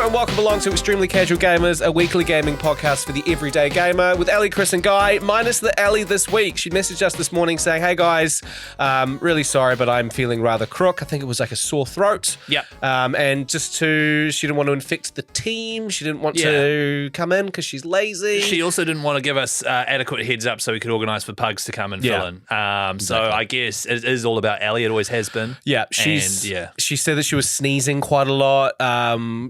Hello and welcome along to Extremely Casual Gamers, a weekly gaming podcast for the everyday gamer with Ellie, Chris and Guy, minus the Ellie this week. She messaged us this morning saying, hey guys, really sorry, but I'm feeling rather crook. I think it was like a sore throat. Yep. And she didn't want to infect the team. She didn't want to come in because she's lazy. She also didn't want to give us adequate heads up so we could organise for Pugs to come and fill in. So I guess it is all about Ellie. It always has been. Yeah. She said that she was sneezing quite a lot.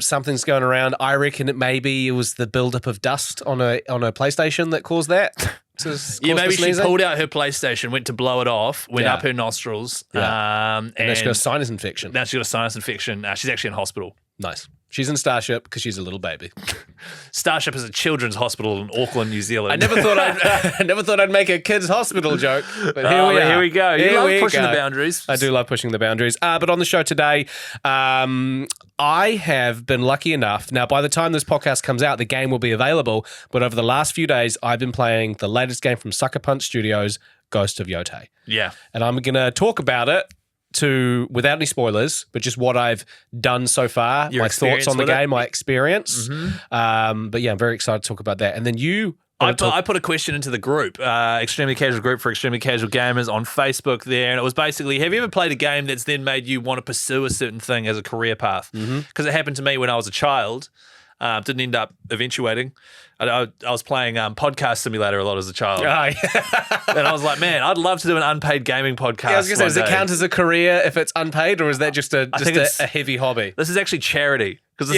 Something's going around. I reckon it was the buildup of dust on a PlayStation that caused that. Maybe she pulled out her PlayStation, went to blow it off, went up her nostrils. And then she got a sinus infection. Now she got a sinus infection. She's actually in hospital. Nice. She's in Starship because she's a little baby. Starship is a children's hospital in Auckland, New Zealand. I never thought I'd make a kids' hospital joke, but here we go. You love pushing the boundaries. I do love pushing the boundaries. But on the show today, I have been lucky enough. Now, by the time this podcast comes out, the game will be available. But over the last few days, I've been playing the latest game from Sucker Punch Studios, Ghost of Yotei. Yeah. And I'm going to talk about it without any spoilers, but just what I've done so far, my thoughts on the game, my experience. Mm-hmm. But yeah, I'm very excited to talk about that. And then I put a question into the group, Extremely Casual Group for Extremely Casual Gamers on Facebook there, and it was basically, have you ever played a game that's then made you want to pursue a certain thing as a career path? Because it happened to me when I was a child. Didn't end up eventuating. I was playing Podcast Simulator a lot as a child. Oh, yeah. And I was like, man, I'd love to do an unpaid gaming podcast. Yeah, I was going to say, does it count as a career if it's unpaid, or is that just a heavy hobby? This is actually charity, because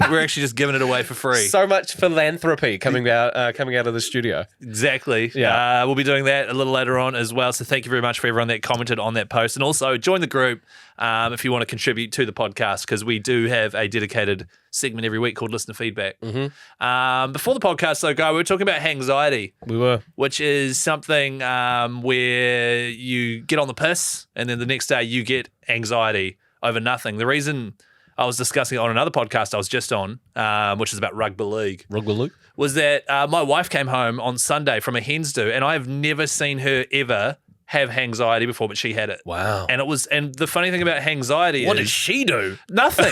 we're actually just giving it away for free. So much philanthropy coming out of the studio. Exactly. Yeah. We'll be doing that a little later on as well. So thank you very much for everyone that commented on that post. And also join the group if you want to contribute to the podcast, because we do have a dedicated segment every week called Listener Feedback. Mm-hmm. Before the podcast, though, Guy, we were talking about hangxiety. We were. Which is something where you get on the piss and then the next day you get anxiety over nothing. The reason I was discussing it on another podcast I was just on, which is about rugby league. Was that my wife came home on Sunday from a hens do, and I've never seen her ever have anxiety before, but she had it. Wow. And the funny thing about anxiety is... What did she do? Nothing.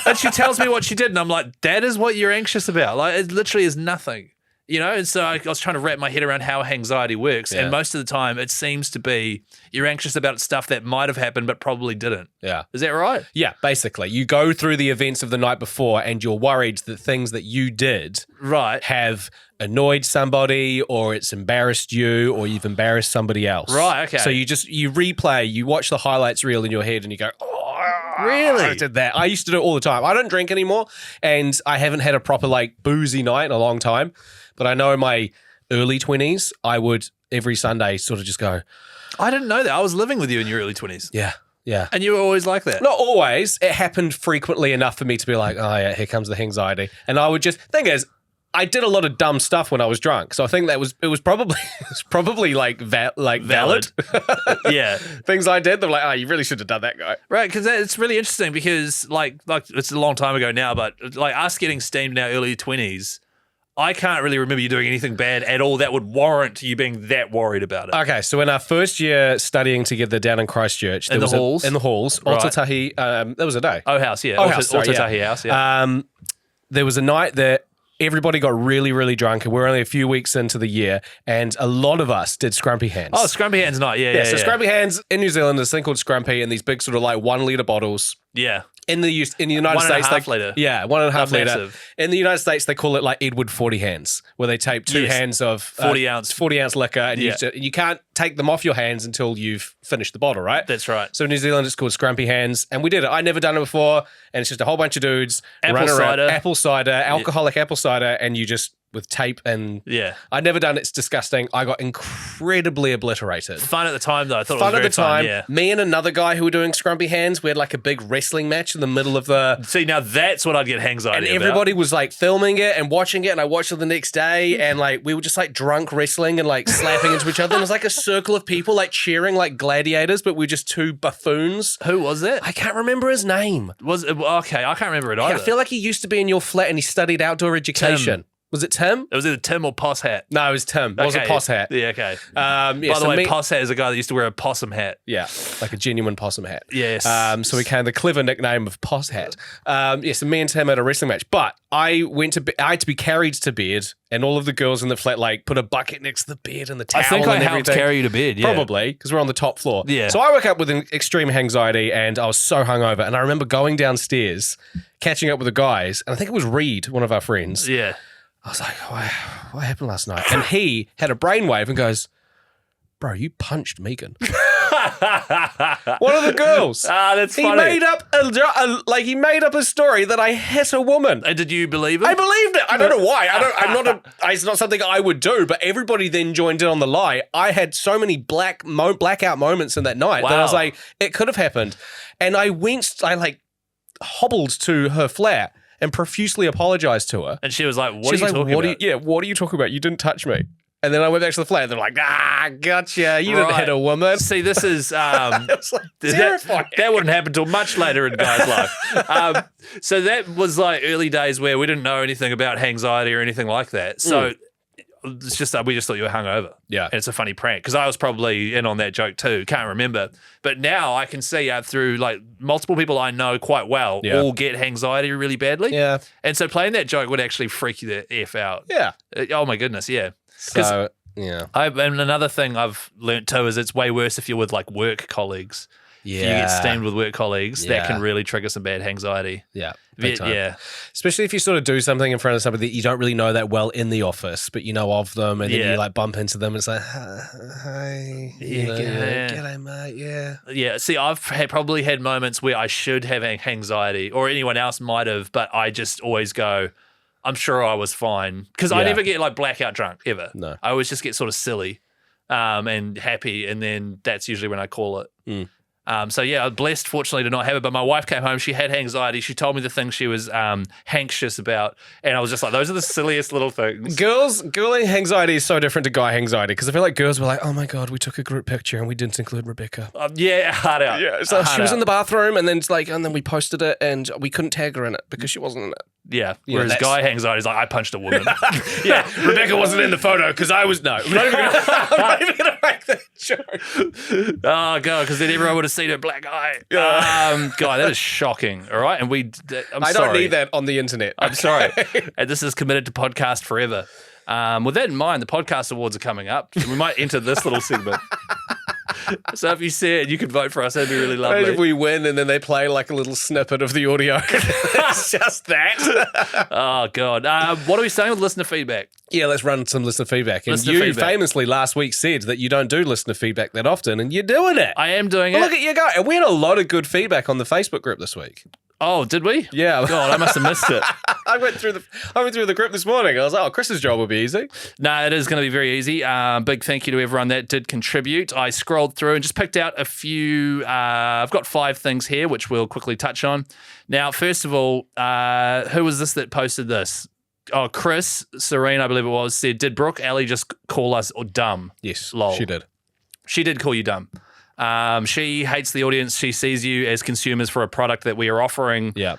And she tells me what she did, and I'm like, that is what you're anxious about. Like, it literally is nothing. You know, and so I was trying to wrap my head around how anxiety works. Yeah. And most of the time, it seems to be you're anxious about stuff that might have happened but probably didn't. Yeah. Is that right? Yeah, basically. You go through the events of the night before and you're worried that things that you did have annoyed somebody, or it's embarrassed you, or you've embarrassed somebody else. Right, okay. So you replay, you watch the highlights reel in your head and you go, really? I did that. I used to do it all the time. I don't drink anymore, and I haven't had a proper boozy night in a long time. But I know in my early 20s, I would every Sunday sort of just go. I didn't know that. I was living with you in your early 20s. Yeah, yeah. And you were always like that? Not always. It happened frequently enough for me to be like, oh yeah, here comes the anxiety. And I would just, thing is, I did a lot of dumb stuff when I was drunk. So I think it was probably valid. Yeah. Things I did, they're like, oh, you really should have done that, guy. Right, because it's really interesting because like it's a long time ago now, but like us getting steamed in our early 20s, I can't really remember you doing anything bad at all that would warrant you being that worried about it. Okay, so in our first year studying together down in Christchurch, in the halls, right. Otatahi, that was a day. House, yeah. Otatahi House, yeah. There was a night that everybody got really, really drunk, and we're only a few weeks into the year, and a lot of us did Scrumpy Hands. Oh, Scrumpy Hands night, yeah. So Scrumpy Hands in New Zealand, there's a thing called Scrumpy, and these big sort of 1 litre bottles. Yeah. In the United States, 1.5 litre. Yeah, 1.5 litre. Massive. In the United States, they call it Edward 40 hands, where they tape two hands of 40 ounce liquor, and you can't take them off your hands until you've finished the bottle, right? That's right. So in New Zealand, it's called Scrumpy Hands, and we did it. I'd never done it before, and it's just a whole bunch of dudes running around, apple cider, alcoholic apple cider, and you just with tape and I'd never done it. It's disgusting. I got incredibly obliterated. Fun at the time though. I thought it was very fun. Yeah. Me and another guy who were doing Scrumpy Hands, we had a big wrestling match in the middle of the... See, now that's what I'd get anxiety about. And everybody was filming it and watching it, and I watched it the next day, and we were just drunk wrestling and slapping into each other, and it was a circle of people cheering like gladiators, but we were just two buffoons. Who was it? I can't remember his name. Okay, I can't remember it either. I feel like he used to be in your flat and he studied outdoor education. Was it Tim? It was either Tim or Poss Hat. No, it was Tim. It wasn't Okay. Poss Hat. Yeah, okay. Yeah, By the way, Poss Hat is a guy that used to wear a possum hat. Yeah, like a genuine possum hat. Yes. So we came the clever nickname of Poss Hat. So me and Tim had a wrestling match, but I had to be carried to bed, and all of the girls in the flat like put a bucket next to the bed and the towel. I think and I helped everything. carry you to bed. Yeah. Probably because we're on the top floor. Yeah. So I woke up with an extreme anxiety, and I was so hungover. And I remember going downstairs, catching up with the guys, and I think it was Reed, one of our friends. Yeah. I was like, what happened last night? And he had a brainwave and goes, bro, you punched Megan. One of the girls. That's he funny. made up he made up a story that I hit a woman. And did you believe it? I believed it. I don't know why. It's not something I would do, but everybody then joined in on the lie. I had so many blackout moments in that night that I was like, it could have happened. And I hobbled to her flat and profusely apologized to her. And she was like, what are you talking about? What are you talking about? You didn't touch me. And then I went back to the flat and they're like, gotcha. You didn't hit a woman. See, this is It's like terrifying. That wouldn't happen until much later in Guy's life. So that was like early days where we didn't know anything about anxiety or anything like that. So it's just we just thought you were hungover. Yeah. And it's a funny prank because I was probably in on that joke too. Can't remember. But now I can see through like multiple people I know quite well all get anxiety really badly. Yeah. And so playing that joke would actually freak you the F out. Yeah. Oh my goodness, yeah. So, yeah. And another thing I've learnt too is it's way worse if you're with like work colleagues. Yeah. If you get steamed with work colleagues, that can really trigger some bad anxiety. Yeah. Big time. Yeah. Especially if you sort of do something in front of somebody that you don't really know that well in the office, but you know of them, and then you like bump into them and it's like, hi. G'day, mate. Yeah. Yeah. See, I've probably had moments where I should have anxiety or anyone else might have, but I just always go, I'm sure I was fine. Because I never get like blackout drunk ever. No. I always just get sort of silly and happy. And then that's usually when I call it. So yeah, I'm blessed, fortunately, to not have it. But my wife came home. She had anxiety. She told me the things she was anxious about, and I was just like, "Those are the silliest little things." Girl anxiety is so different to guy anxiety because I feel like girls were like, "Oh my god, we took a group picture and we didn't include Rebecca." Hard out. Yeah, so she was in the bathroom, and then we posted it, and we couldn't tag her in it because she wasn't in it. Yeah. Whereas guy anxiety is like, I punched a woman. Yeah, Rebecca wasn't in the photo because I was. No, I'm not even going to make that joke. Oh, God, because then everyone would have seen her black eye. God, that is shocking. All right. And I don't need that on the internet. I'm sorry. And this is committed to podcast forever. With that in mind, the podcast awards are coming up. We might enter this little segment. So if you see it, you could vote for us. That'd be really lovely. Imagine if we win and then they play like a little snippet of the audio. It's just that. Oh, God. What are we saying with listener feedback? Yeah, let's run some listener feedback. And Listener you feedback. famously last week said that you don't do listener feedback that often, and you're doing it. I am doing it. Look at you go. And we had a lot of good feedback on the Facebook group this week. Oh, did we? Yeah. God, I must have missed it. I went through the group this morning. I was like, oh, Chris's job will be easy. No, it is going to be very easy. Big thank you to everyone that did contribute. I scrolled through and just picked out a few. I've got 5 things here, which we'll quickly touch on. Now, first of all, who was this that posted this? Oh, Chris Serene, I believe it was, said, did Brooke Ellie just call us dumb? Yes, Lol. she did. She did call you dumb. She hates the audience. She sees you as consumers for a product that we are offering. Yeah.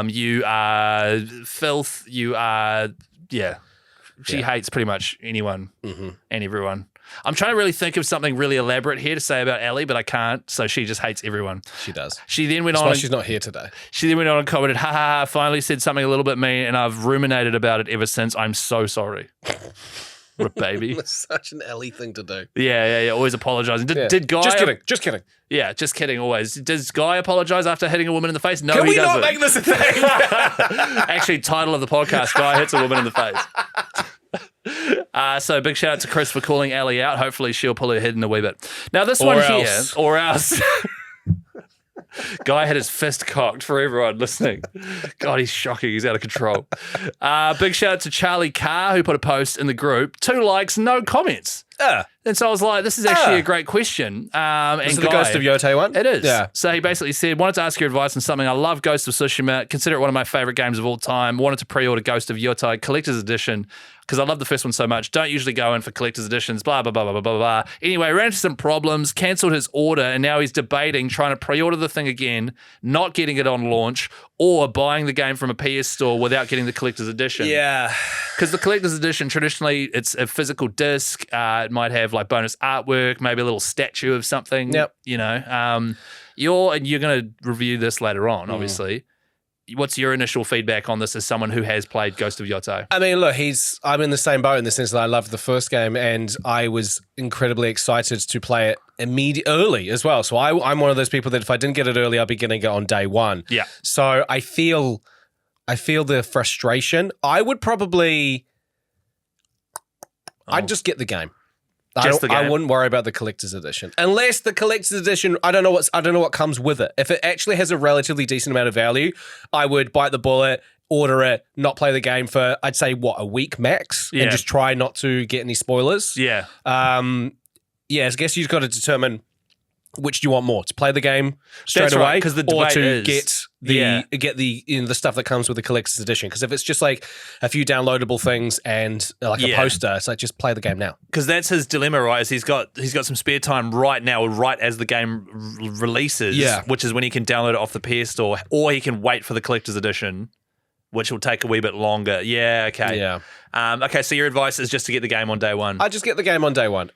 You are filth. You are, She hates pretty much anyone and everyone. I'm trying to really think of something really elaborate here to say about Ellie, but I can't. So she just hates everyone. She does. She then went That's on. why she's not here today. She then went on and commented, ha ha ha, finally said something a little bit mean, and I've ruminated about it ever since. I'm so sorry. What a baby. That's such an Ellie thing to do. Yeah. Always apologizing. Did Guy... Just kidding. Yeah, just kidding always. Does Guy apologise after hitting a woman in the face? No, Can he we doesn't. not make this a thing? Actually, title of the podcast, Guy hits a woman in the face. So big shout out to Chris for calling Ellie out. Hopefully she'll pull her head in a wee bit. Now this one here, or else... Guy had his fist cocked for everyone listening. God, he's shocking. He's out of control. Big shout out to Charlie Carr, who put a post in the group. 2 likes, no comments. And so I was like, this is actually a great question. And Is it the Ghost of Yotei one? It is. Yeah. So he basically said, wanted to ask your advice on something. I love Ghost of Tsushima. Consider it one of my favorite games of all time. Wanted to pre-order Ghost of Yotei Collector's Edition because I love the first one so much. Don't usually go in for collector's editions, blah, blah, blah, blah, blah, blah, blah. Anyway, ran into some problems, cancelled his order, and now he's debating trying to pre-order the thing again, not getting it on launch, or buying the game from a PS store without getting the collector's edition. Yeah. Because the collector's edition, traditionally, it's a physical disc. It might have like bonus artwork, maybe a little statue of something. Yep. You know, you're going to review this later on, obviously. What's your initial feedback on this as someone who has played Ghost of Yotei? I mean, look, I'm in the same boat in the sense that I loved the first game and I was incredibly excited to play it early as well. So I'm one of those people that if I didn't get it early, I'd be getting it on day one. Yeah. So I feel the frustration. I would probably, I'd just get the game. I wouldn't worry about the collector's edition unless the collector's edition. I don't know what comes with it. If it actually has a relatively decent amount of value, I would bite the bullet, order it, not play the game for I'd say a week max, and just try not to get any spoilers. Yeah. I guess you've got to determine which do you want more, to play the game straight away, because the or debate to is, get the the stuff that comes with the collector's edition. Because if it's just like a few downloadable things and like a poster, it's like just play the game now. Because that's his dilemma, right? Is he's got some spare time right now, right as the game releases, which is when he can download it off the PS Store, or he can wait for the collector's edition, which will take a wee bit longer. Yeah, okay. Yeah. Okay, so your advice is just to get the game on day one. I just get the game on day one.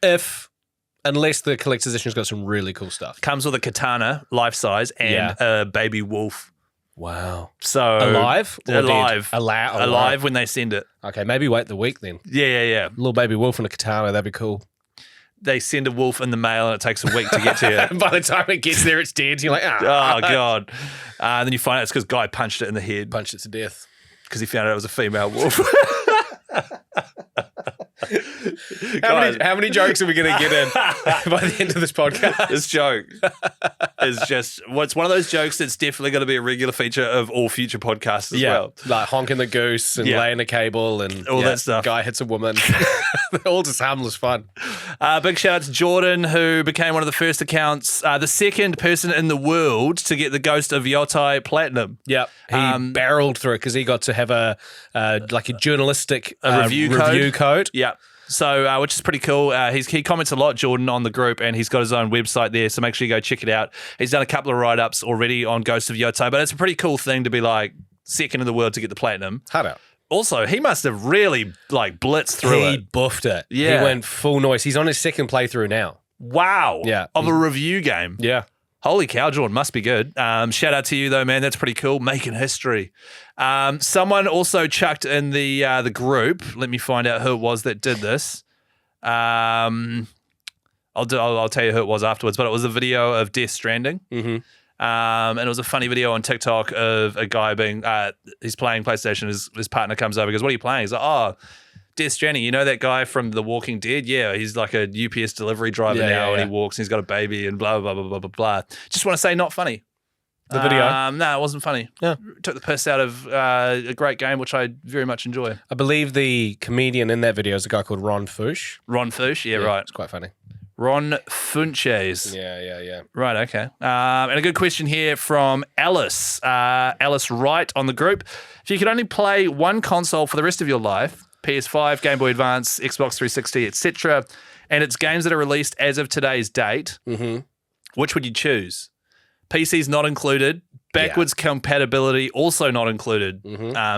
Unless the collector's edition's got some really cool stuff. Comes with a katana, life size, and a baby wolf. Wow. So alive? Or alive. Dead? Alive when they send it. Okay, maybe wait the week then. Yeah. Little baby wolf and a katana, that'd be cool. They send a wolf in the mail and it takes a week to get to you. And by the time it gets there, it's dead. You're like, oh, God. Then you find out it's because Guy punched it in the head. Punched it to death. Because he found out it was a female wolf. How many jokes are we going to get in by the end of this podcast? This joke is just, it's one of those jokes that's definitely going to be a regular feature of all future podcasts as well. Like honking the goose and laying a cable and all that stuff. Guy hits a woman. All just harmless fun. Big shout out to Jordan, who became one of the first accounts, the second person in the world to get the Ghost of Yotei Platinum. Yep. He barreled through it because he got to have a journalistic review code. Yeah. So, which is pretty cool. He comments a lot, Jordan, on the group, and he's got his own website there, so make sure you go check it out. He's done a couple of write-ups already on Ghost of Yotei, but it's a pretty cool thing to be like second in the world to get the platinum. Hard out. Also, he must have really like blitzed through it. He buffed it. Yeah. He went full noise. He's on his second playthrough now. Wow. Yeah. Of a review game. Yeah. Holy cow, Jordan, must be good. Shout out to you though, man. That's pretty cool. Making history. Someone also chucked in the group. Let me find out who it was that did this. I'll tell you who it was afterwards, but it was a video of Death Stranding. Mm-hmm. And it was a funny video on TikTok of a guy being, he's playing PlayStation. His partner comes over and goes, "What are you playing?" He's like, "Oh, Death Stranding. You know that guy from The Walking Dead? Yeah, he's like a UPS delivery driver now, and he walks and he's got a baby and blah, blah, blah, blah, blah, blah." Just want to say, not funny. The video? No, it wasn't funny. Yeah. Took the piss out of a great game, which I very much enjoy. I believe the comedian in that video is a guy called Ron Fouche. Ron Fouche? Yeah, right. It's quite funny. Ron Funches. Yeah. Right, okay. And a good question here from Alice. Alice Wright on the group. If you could only play one console for the rest of your life, PS5, Game Boy Advance, Xbox 360, etc., and it's games that are released as of today's date, which would you choose? PC's not included. Backwards compatibility also not included.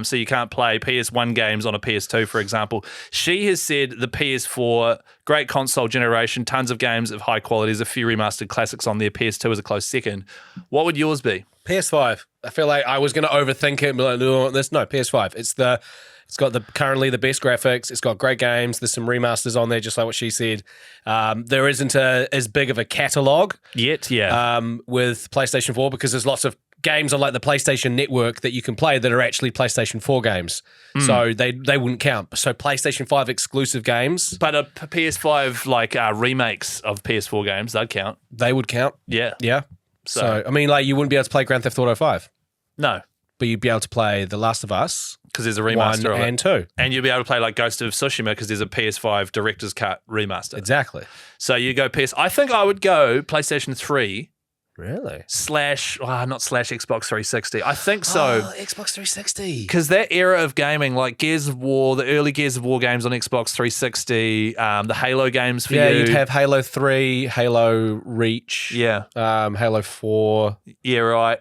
So you can't play PS1 games on a PS2, for example. She has said the PS4, great console generation, tons of games of high quality. There's a few remastered classics on there. PS2 is a close second. What would yours be? PS5. I feel like I was going to overthink it and be like, no, PS5. It's got currently the best graphics. It's got great games. There's some remasters on there, just like what she said. There isn't as big of a catalog yet, with PlayStation 4 because there's lots of games on like the PlayStation Network that you can play that are actually PlayStation 4 games. So they wouldn't count. So PlayStation 5 exclusive games. But a PS5 like remakes of PS4 games, they'd count. They would count. Yeah. Yeah. So I mean, like you wouldn't be able to play Grand Theft Auto 5. No. But you'd be able to play The Last of Us. Because there's a remaster 1 of and it. 2. And you'll be able to play like Ghost of Tsushima because there's a PS5 Director's Cut remaster. Exactly. So you go PS. I think I would go PlayStation 3 Really? Not slash Xbox 360. I think so. Oh, Xbox 360. Because that era of gaming, like Gears of War, the early Gears of War games on Xbox 360, the Halo games for you. Yeah, you'd have Halo 3, Halo Reach, Halo 4. Yeah, right.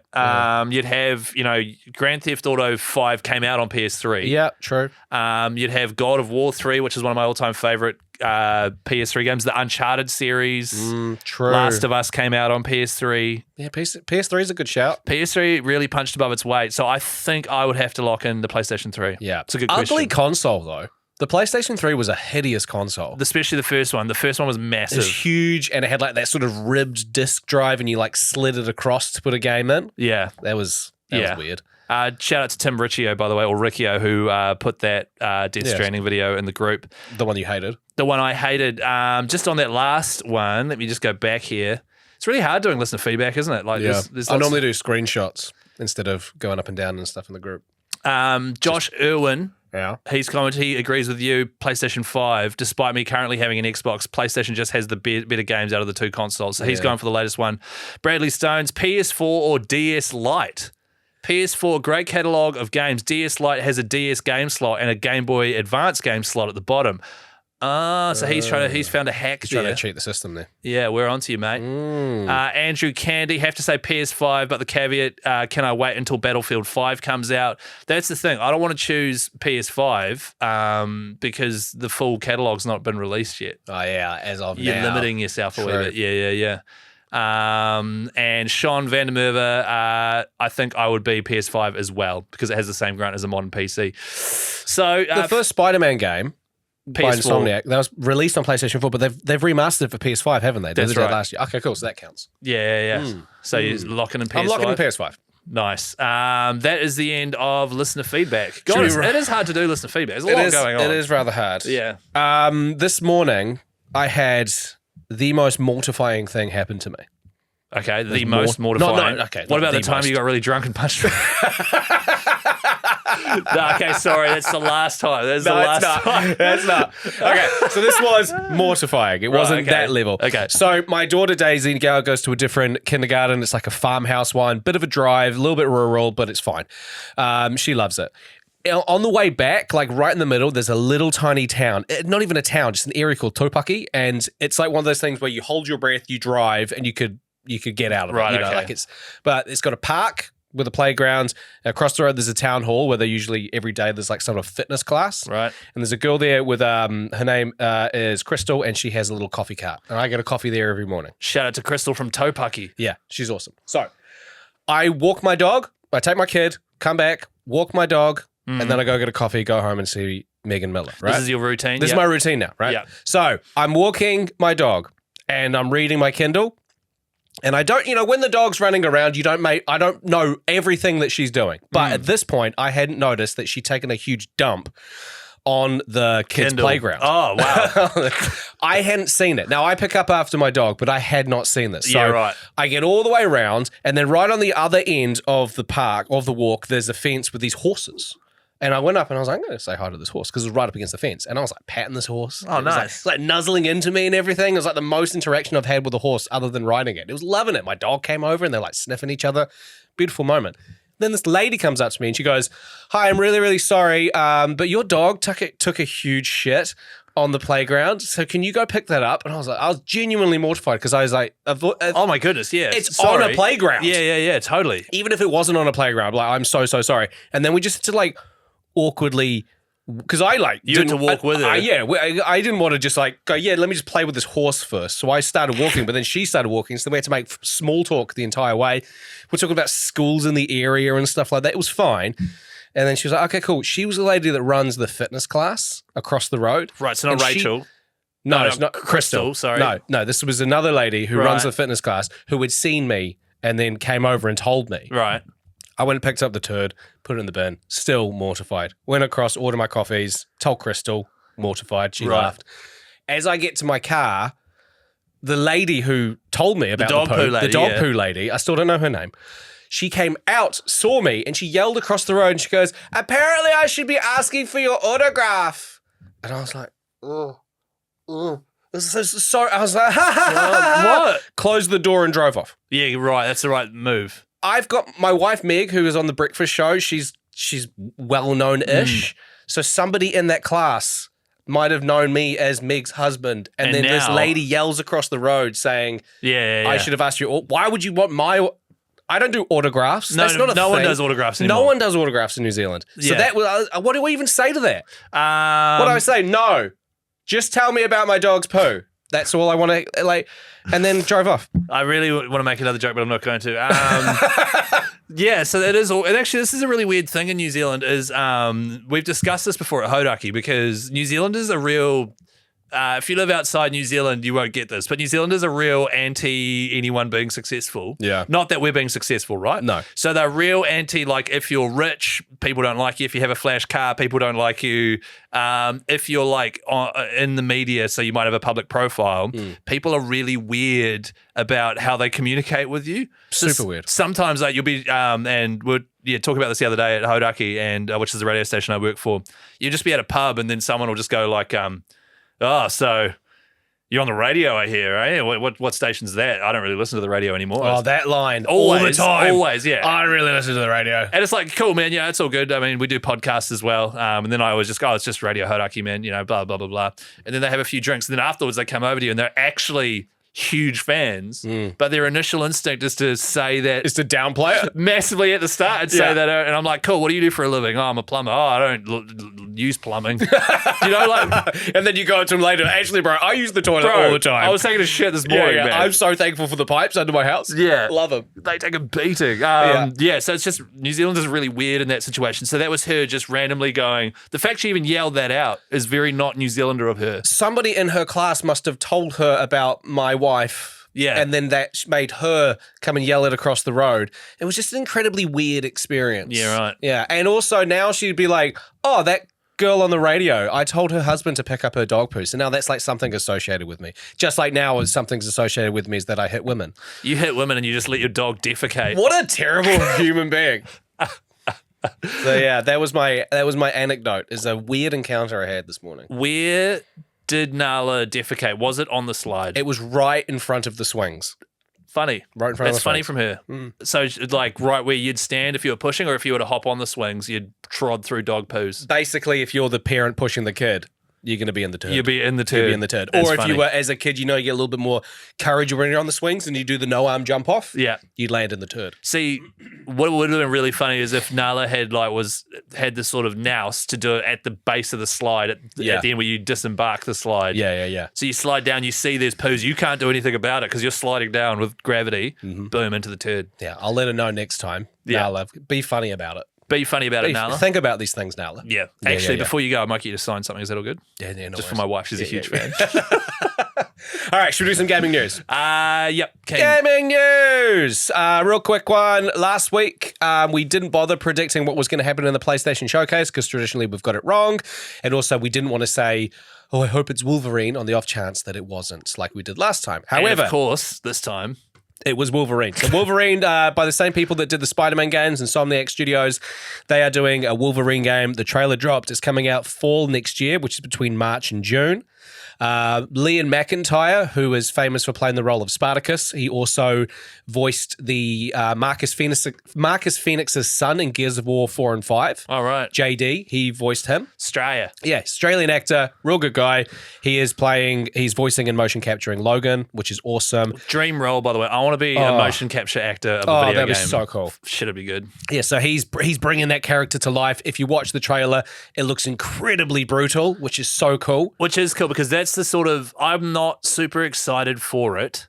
You'd have, Grand Theft Auto 5 came out on PS3. Yeah, true. You'd have God of War 3, which is one of my all-time favorite PS3 games. The Uncharted series. True. Last of Us came out on PS3. Yeah, PS3 is a good shout. PS3 really punched above its weight, so I think I would have to lock in the PlayStation 3. Yeah. It's a good Ugly question. console, though. The PlayStation 3 was a hideous console. Especially the first one. The first one was massive. It was huge, and it had like that sort of ribbed disc drive, and you like slid it across to put a game in. Yeah. That was weird. Shout out to Tim Riccio, by the way, or Riccio, who put that Death Stranding video in the group. The one you hated. The one I hated. Just on that last one, let me just go back here. It's really hard doing listener feedback, isn't it? Like, there's I normally do screenshots instead of going up and down and stuff in the group. Josh Irwin, he's commented, he agrees with you, PlayStation 5, despite me currently having an Xbox, PlayStation just has the better games out of the two consoles. So he's going for the latest one. Bradley Stones, PS4 or DS Lite? PS4, great catalogue of games. DS Lite has a DS game slot and a Game Boy Advance game slot at the bottom. So he's found a hack there. Trying to cheat the system there. Yeah, we're onto you, mate. Andrew Candy, have to say PS5, but the caveat, can I wait until Battlefield 5 comes out? That's the thing. I don't want to choose PS5 because the full catalogue's not been released yet. Oh, yeah, as of now. You're limiting yourself a little bit. Yeah. And Sean Vandermeer, I think I would be PS5 as well because it has the same grunt as a modern PC. So the first Spider-Man game by PS4. Insomniac, that was released on PlayStation 4, but they've remastered it for PS5, haven't they? They That's did that right. last year. Okay, cool. So that counts. Yeah. So you're locking in PS5? I'm locking in PS5. Nice. That is the end of listener feedback. Guys, it is hard to do listener feedback. There's a lot going on. It is rather hard. Yeah. This morning, I had the most mortifying thing happen to me. Okay, the most mortifying. Okay. What about the time you got really drunk and punched me? No, okay, sorry. That's the last time. That's the last time. That's not. Okay, so this was mortifying. It wasn't that level. Okay. So my daughter Daisy goes to a different kindergarten. It's like a farmhouse one. Bit of a drive, a little bit rural, but it's fine. She loves it. On the way back, like right in the middle, there's a little tiny town. Not even a town, just an area called Topaki. And it's like one of those things where you hold your breath, you drive, and you could get out of it. Right, You know, okay. like but it's got a park with a playground. Across the road, there's a town hall where they usually every day there's like some sort of fitness class. Right. And there's a girl there with her name is Crystal, and she has a little coffee cart. And I get a coffee there every morning. Shout out to Crystal from Topaki. Yeah, she's awesome. So I walk my dog, I take my kid, come back, walk my dog, and then I go get a coffee, go home and see Megan Miller, right? This is your routine? This is my routine now, right? Yeah. So I'm walking my dog and I'm reading my Kindle. And I don't, when the dog's running around, I don't know everything that she's doing. But at this point, I hadn't noticed that she'd taken a huge dump on the kids' Kindle. playground. Oh, wow. I hadn't seen it. Now, I pick up after my dog, but I had not seen this. So Yeah, right. I get all the way around, and then right on the other end of the park, of the walk, there's a fence with these horses. And I went up and I was like, I'm going to say hi to this horse because it was right up against the fence. And I was like patting this horse. Oh, It was nice. like nuzzling into me and everything. It was like the most interaction I've had with a horse other than riding it. It was loving it. My dog came over and they're like sniffing each other. Beautiful moment. Then this lady comes up to me and she goes, hi, I'm really, really sorry, but your dog took a huge shit on the playground. So can you go pick that up? And I was genuinely mortified because I was like, Oh, my goodness, yeah. it's Sorry. on a playground. Yeah, totally. Even if it wasn't on a playground, like, I'm so sorry. And then we just had to like awkwardly, because I like You had to walk with her. I didn't want to just like go, let me just play with this horse first. So I started walking, but then she started walking. So then we had to make small talk the entire way. We're talking about schools in the area and stuff like that. It was fine. And then she was like, okay, cool. She was the lady that runs the fitness class across the road. Right, so not And Rachel. No, No, it's not Crystal, sorry. No, this was another lady who Right. runs the fitness class who had seen me and then came over and told me. Right. I went and picked up the turd, put it in the bin, still mortified. Went across, ordered my coffees, told Crystal, mortified. She Right. laughed. As I get to my car, the lady who told me about dog the poo lady, the dog yeah. poo lady, I still don't know her name. She came out, saw me, and she yelled across the road and she goes, apparently I should be asking for your autograph. And I was like, oh. I was like, ha, ha, ha, ha. What? Closed the door and drove off. Yeah, you're right. That's the right move. I've got my wife Meg, who is on the breakfast show. She's well known ish. So somebody in that class might have known me as Meg's husband, and then this now- lady yells across the road saying, Yeah. "I should have asked you. Why would you want my?" I don't do autographs. No, That's not a no one thing. does autographs anymore. No one does autographs in New Zealand. So Yeah. that was. What do we even say to that? What do I Um, say? No, just tell me about my dog's poo. That's all I want to like. And then drove off. I really want to make another joke, but I'm not going to. Yeah, so it is. And actually, this is a really weird thing in New Zealand. Is we've discussed this before at Hodaki because New Zealand is a real. If you live outside New Zealand, you won't get this, but New Zealand is a real anti anyone being successful. Yeah. Not that we're being successful, right? No. So they're real anti, like, if you're rich, people don't like you. If you have a flash car, people don't like you. If you're, like, in the media, so you might have a public profile, people are really weird about how they communicate with you. Super weird. Sometimes, like, you'll be, and we're talking about this the other day at Hodaki, and which is the radio station I work for. You'll just be at a pub, and then someone will just go, like, oh, so you're on the radio, I hear, eh? What station's that? I don't really listen to the radio anymore. Oh, that line always, all the time. Always, yeah. I really listen to the radio. And it's like, cool, man. Yeah, it's all good. I mean, we do podcasts as well. And then I always just go, oh, it's just Radio Hodaki, man. You know, blah, blah, blah, blah. And then they have a few drinks. And then afterwards they come over to you and they're actually huge fans. But their initial instinct is to say that Is to downplay it. massively at the start and say Yeah. that. And I'm like, cool, what do you do for a living? Oh, I'm a plumber. Oh, I don't use plumbing. You know, like, And then you go up to him later. Actually, bro, I use the toilet all the time. I was taking a shit this morning, man. I'm so thankful for the pipes under my house. Yeah. Love them. They take a beating. Yeah. Yeah, so it's just New Zealand is really weird in that situation. So that was her just randomly going. The fact she even yelled that out is very not New Zealander of her. Somebody in her class must have told her about my wife. Yeah. And then that made her come and yell it across the road. It was just an incredibly weird experience. Yeah, right. Yeah. And also now she'd be like, oh, that girl on the radio, I told her husband to pick up her dog poo. So now that's like something associated with me. Just like now as something's associated with me is that I hit women. You hit women and you just let your dog defecate. What a terrible human being. So yeah, that was my anecdote. Is a weird encounter I had this morning. Where did Nala defecate? Was it on the slide? It was right in front of the swings. Funny. Right in front of That's the funny swings. from her. So, like, right where you'd stand if you were pushing, or if you were to hop on the swings, you'd trod through dog poos. Basically, if you're the parent pushing the kid, you're going to be in the turd. You'd be in the You'd turd. be in the turd. That's Or if funny. you were, as a kid, you know, you get a little bit more courage when you're on the swings and you do the no-arm jump off, Yeah. you'd land in the turd. See, what would have been really funny is if Nala had this sort of nous to do it at the base of the slide at the end where you disembark the slide. Yeah. So you slide down, you see there's poos. You can't do anything about it because you're sliding down with gravity. Boom, into the turd. Yeah, I'll let her know next time. Yeah. Nala, be funny about it. Be funny about it, Nala. Think about these things, Nala. Yeah. Yeah, Actually, yeah. before you go, I might get you to sign something. Is that all good? Yeah, no Just for worries. my wife. She's a huge fan. All right, should we do some gaming news? Yep. Gaming news. Real quick one. Last week, we didn't bother predicting what was going to happen in the PlayStation Showcase because traditionally we've got it wrong. And also we didn't want to say, oh, I hope it's Wolverine on the off chance that it wasn't like we did last time. And However, of course, this time. it was Wolverine. So Wolverine, by the same people that did the Spider-Man games, Insomniac Studios, they are doing a Wolverine game. The trailer dropped. It's coming out fall next year, which is between March and June. Liam McIntyre, who is famous for playing the role of Spartacus, he also voiced the Marcus Phoenix's son in Gears of War 4 and 5. All right. JD, he voiced him. Australia. Yeah, Australian actor, real good guy. He's voicing and motion capturing Logan, which is awesome. Dream role, by the way. I want to be a motion capture actor of a Oh, video that game. was so cool. Shit, it'd be good. Yeah, so he's bringing that character to life. If you watch the trailer, it looks incredibly brutal, which is so cool. Which is cool because that's the sort of, I'm not super excited for it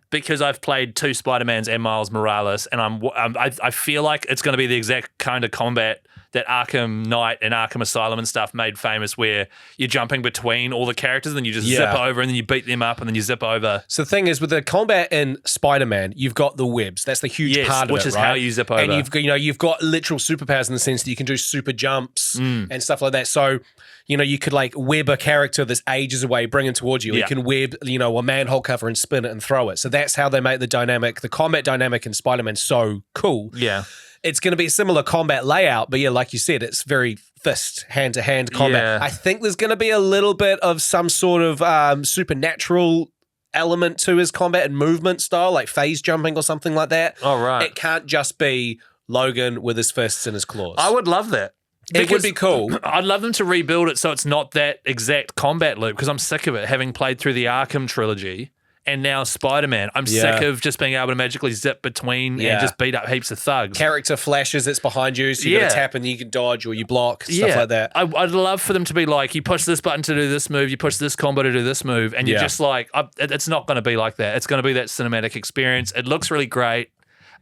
because I've played 2 Spider-Mans and Miles Morales, and I feel like it's going to be the exact kind of combat that Arkham Knight and Arkham Asylum and stuff made famous, where you're jumping between all the characters and then you just zip over and then you beat them up and then you zip over. So the thing is, with the combat in Spider-Man, you've got the webs. That's the huge part of which it, is right? how you zip over. And you've got literal superpowers in the sense that you can do super jumps and stuff like that. So, you could like web a character that's ages away, bring it towards you. Yeah. You can web, a manhole cover and spin it and throw it. So that's how they make the combat dynamic in Spider-Man so cool. Yeah. it's going to be a similar combat layout, but yeah, like you said, it's very fist, hand-to-hand combat. Yeah. I think there's going to be a little bit of some sort of supernatural element to his combat and movement style, like phase jumping or something like that. Oh, right. It can't just be Logan with his fists and his claws. I would love that. It would be cool. I'd love them to rebuild it so it's not that exact combat loop, because I'm sick of it, having played through the Arkham trilogy and now Spider-Man. I'm sick of just being able to magically zip between and just beat up heaps of thugs. Character flashes, it's behind you, so you got to tap and you can dodge or you block, stuff like that. I'd love for them to be like, you push this button to do this move, you push this combo to do this move, and you're just like, it's not going to be like that. It's going to be that cinematic experience. It looks really great.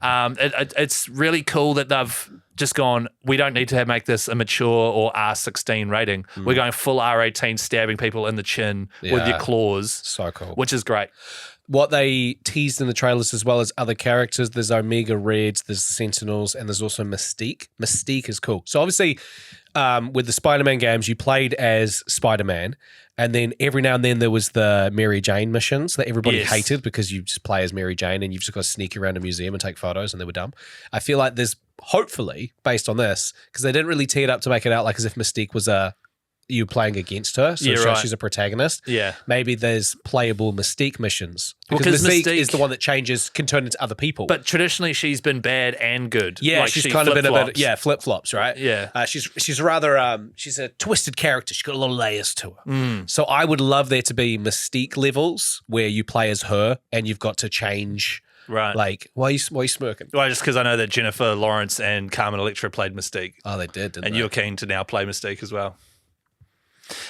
It's really cool that they've just gone, we don't need to make this a mature or R16 rating. We're going full R18, stabbing people in the chin with your claws. So cool. Which is great. What they teased in the trailers, as well as other characters, there's Omega Reds, there's Sentinels, and there's also Mystique. Mystique is cool. So obviously, with the Spider-Man games, you played as Spider-Man, and then every now and then there was the Mary Jane missions that everybody hated because you just play as Mary Jane and you've just got to sneak around a museum and take photos, and they were dumb. I feel like there's, hopefully, based on this, because they didn't really tee it up to make it out like as if Mystique was you playing against her, so she's a protagonist. Yeah. Maybe there's playable Mystique missions. Because Mystique is the one that can turn into other people. But traditionally, she's been bad and good. Yeah, like she's kind of been a bit, flip-flops, right? Yeah. She's rather, she's a twisted character. She's got a lot of layers to her. So I would love there to be Mystique levels where you play as her and you've got to change. Right. Like, why are you smirking? Well, just because I know that Jennifer Lawrence and Carmen Electra played Mystique. Oh, they did, didn't and they? you're keen to now play Mystique as well.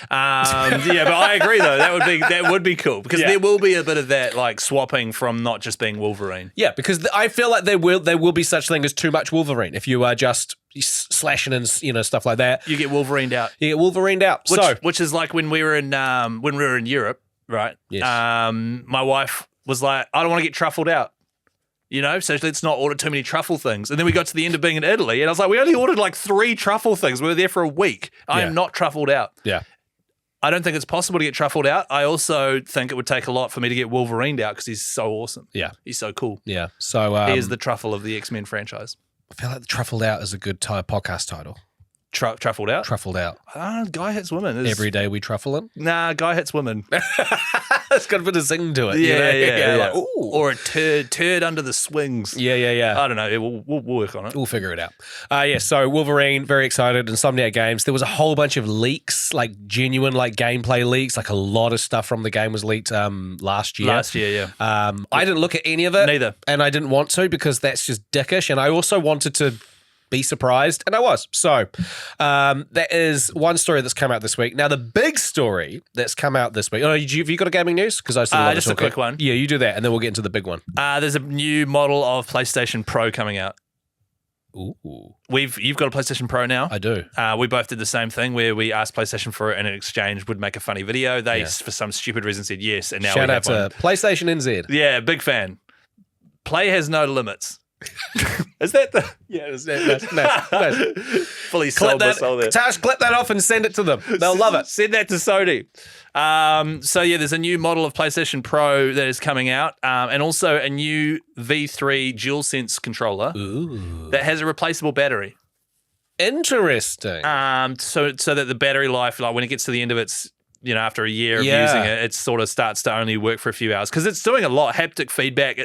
But I agree though, that would be cool, because there will be a bit of that, like swapping from not just being Wolverine. Yeah, because I feel like there will be such thing as too much Wolverine if you are just slashing and stuff like that. You get Wolverined out. Which is like when we were in Europe, right? Yes. My wife was like, I don't want to get truffled out. So let's not order too many truffle things. And then we got to the end of being in Italy, and I was like, we only ordered like 3 truffle things. We were there for a week. I am not truffled out. Yeah. I don't think it's possible to get truffled out. I also think it would take a lot for me to get Wolverined out, because he's so awesome. Yeah. He's so cool. Yeah. So he is the truffle of the X-Men franchise. I feel like the Truffled Out is a good podcast title. Truffled out? Truffled out. Guy hits women. Every day we truffling? Nah, guy hits women. It's got a bit of zing to it. Yeah. Like, ooh. Or a turd under the swings. Yeah. I don't know. We'll work on it. We'll figure it out. So Wolverine, very excited. Insomniac Games. There was a whole bunch of leaks, like genuine like gameplay leaks. Like a lot of stuff from the game was leaked last year. Yeah. I didn't look at any of it. Neither. And I didn't want to, because that's just dickish. And I also wanted to be surprised, and I was. So that is one story that's come out this week. Now, the big story that's come out this week. Have you got a gaming news? Because I still just a quick one. Yeah, you do that, and then we'll get into the big one. There's a new model of PlayStation Pro coming out. Ooh. You've got a PlayStation Pro now. I do. We both did the same thing, where we asked PlayStation for it, and in exchange would make a funny video. They, for some stupid reason, said yes, and now shout we out have to PlayStation NZ. Yeah, big fan. Play has no limits. Is that the... Yeah, nice. Fully sold the soul there. Tash, clip that off and send it to them. They'll love it. Send that to Sony. There's a new model of PlayStation Pro that is coming out, and also a new V3 DualSense controller that has a replaceable battery. Interesting. So that the battery life, like when it gets to the end of its, after a year of using it, it sort of starts to only work for a few hours, because it's doing a lot. Haptic feedback.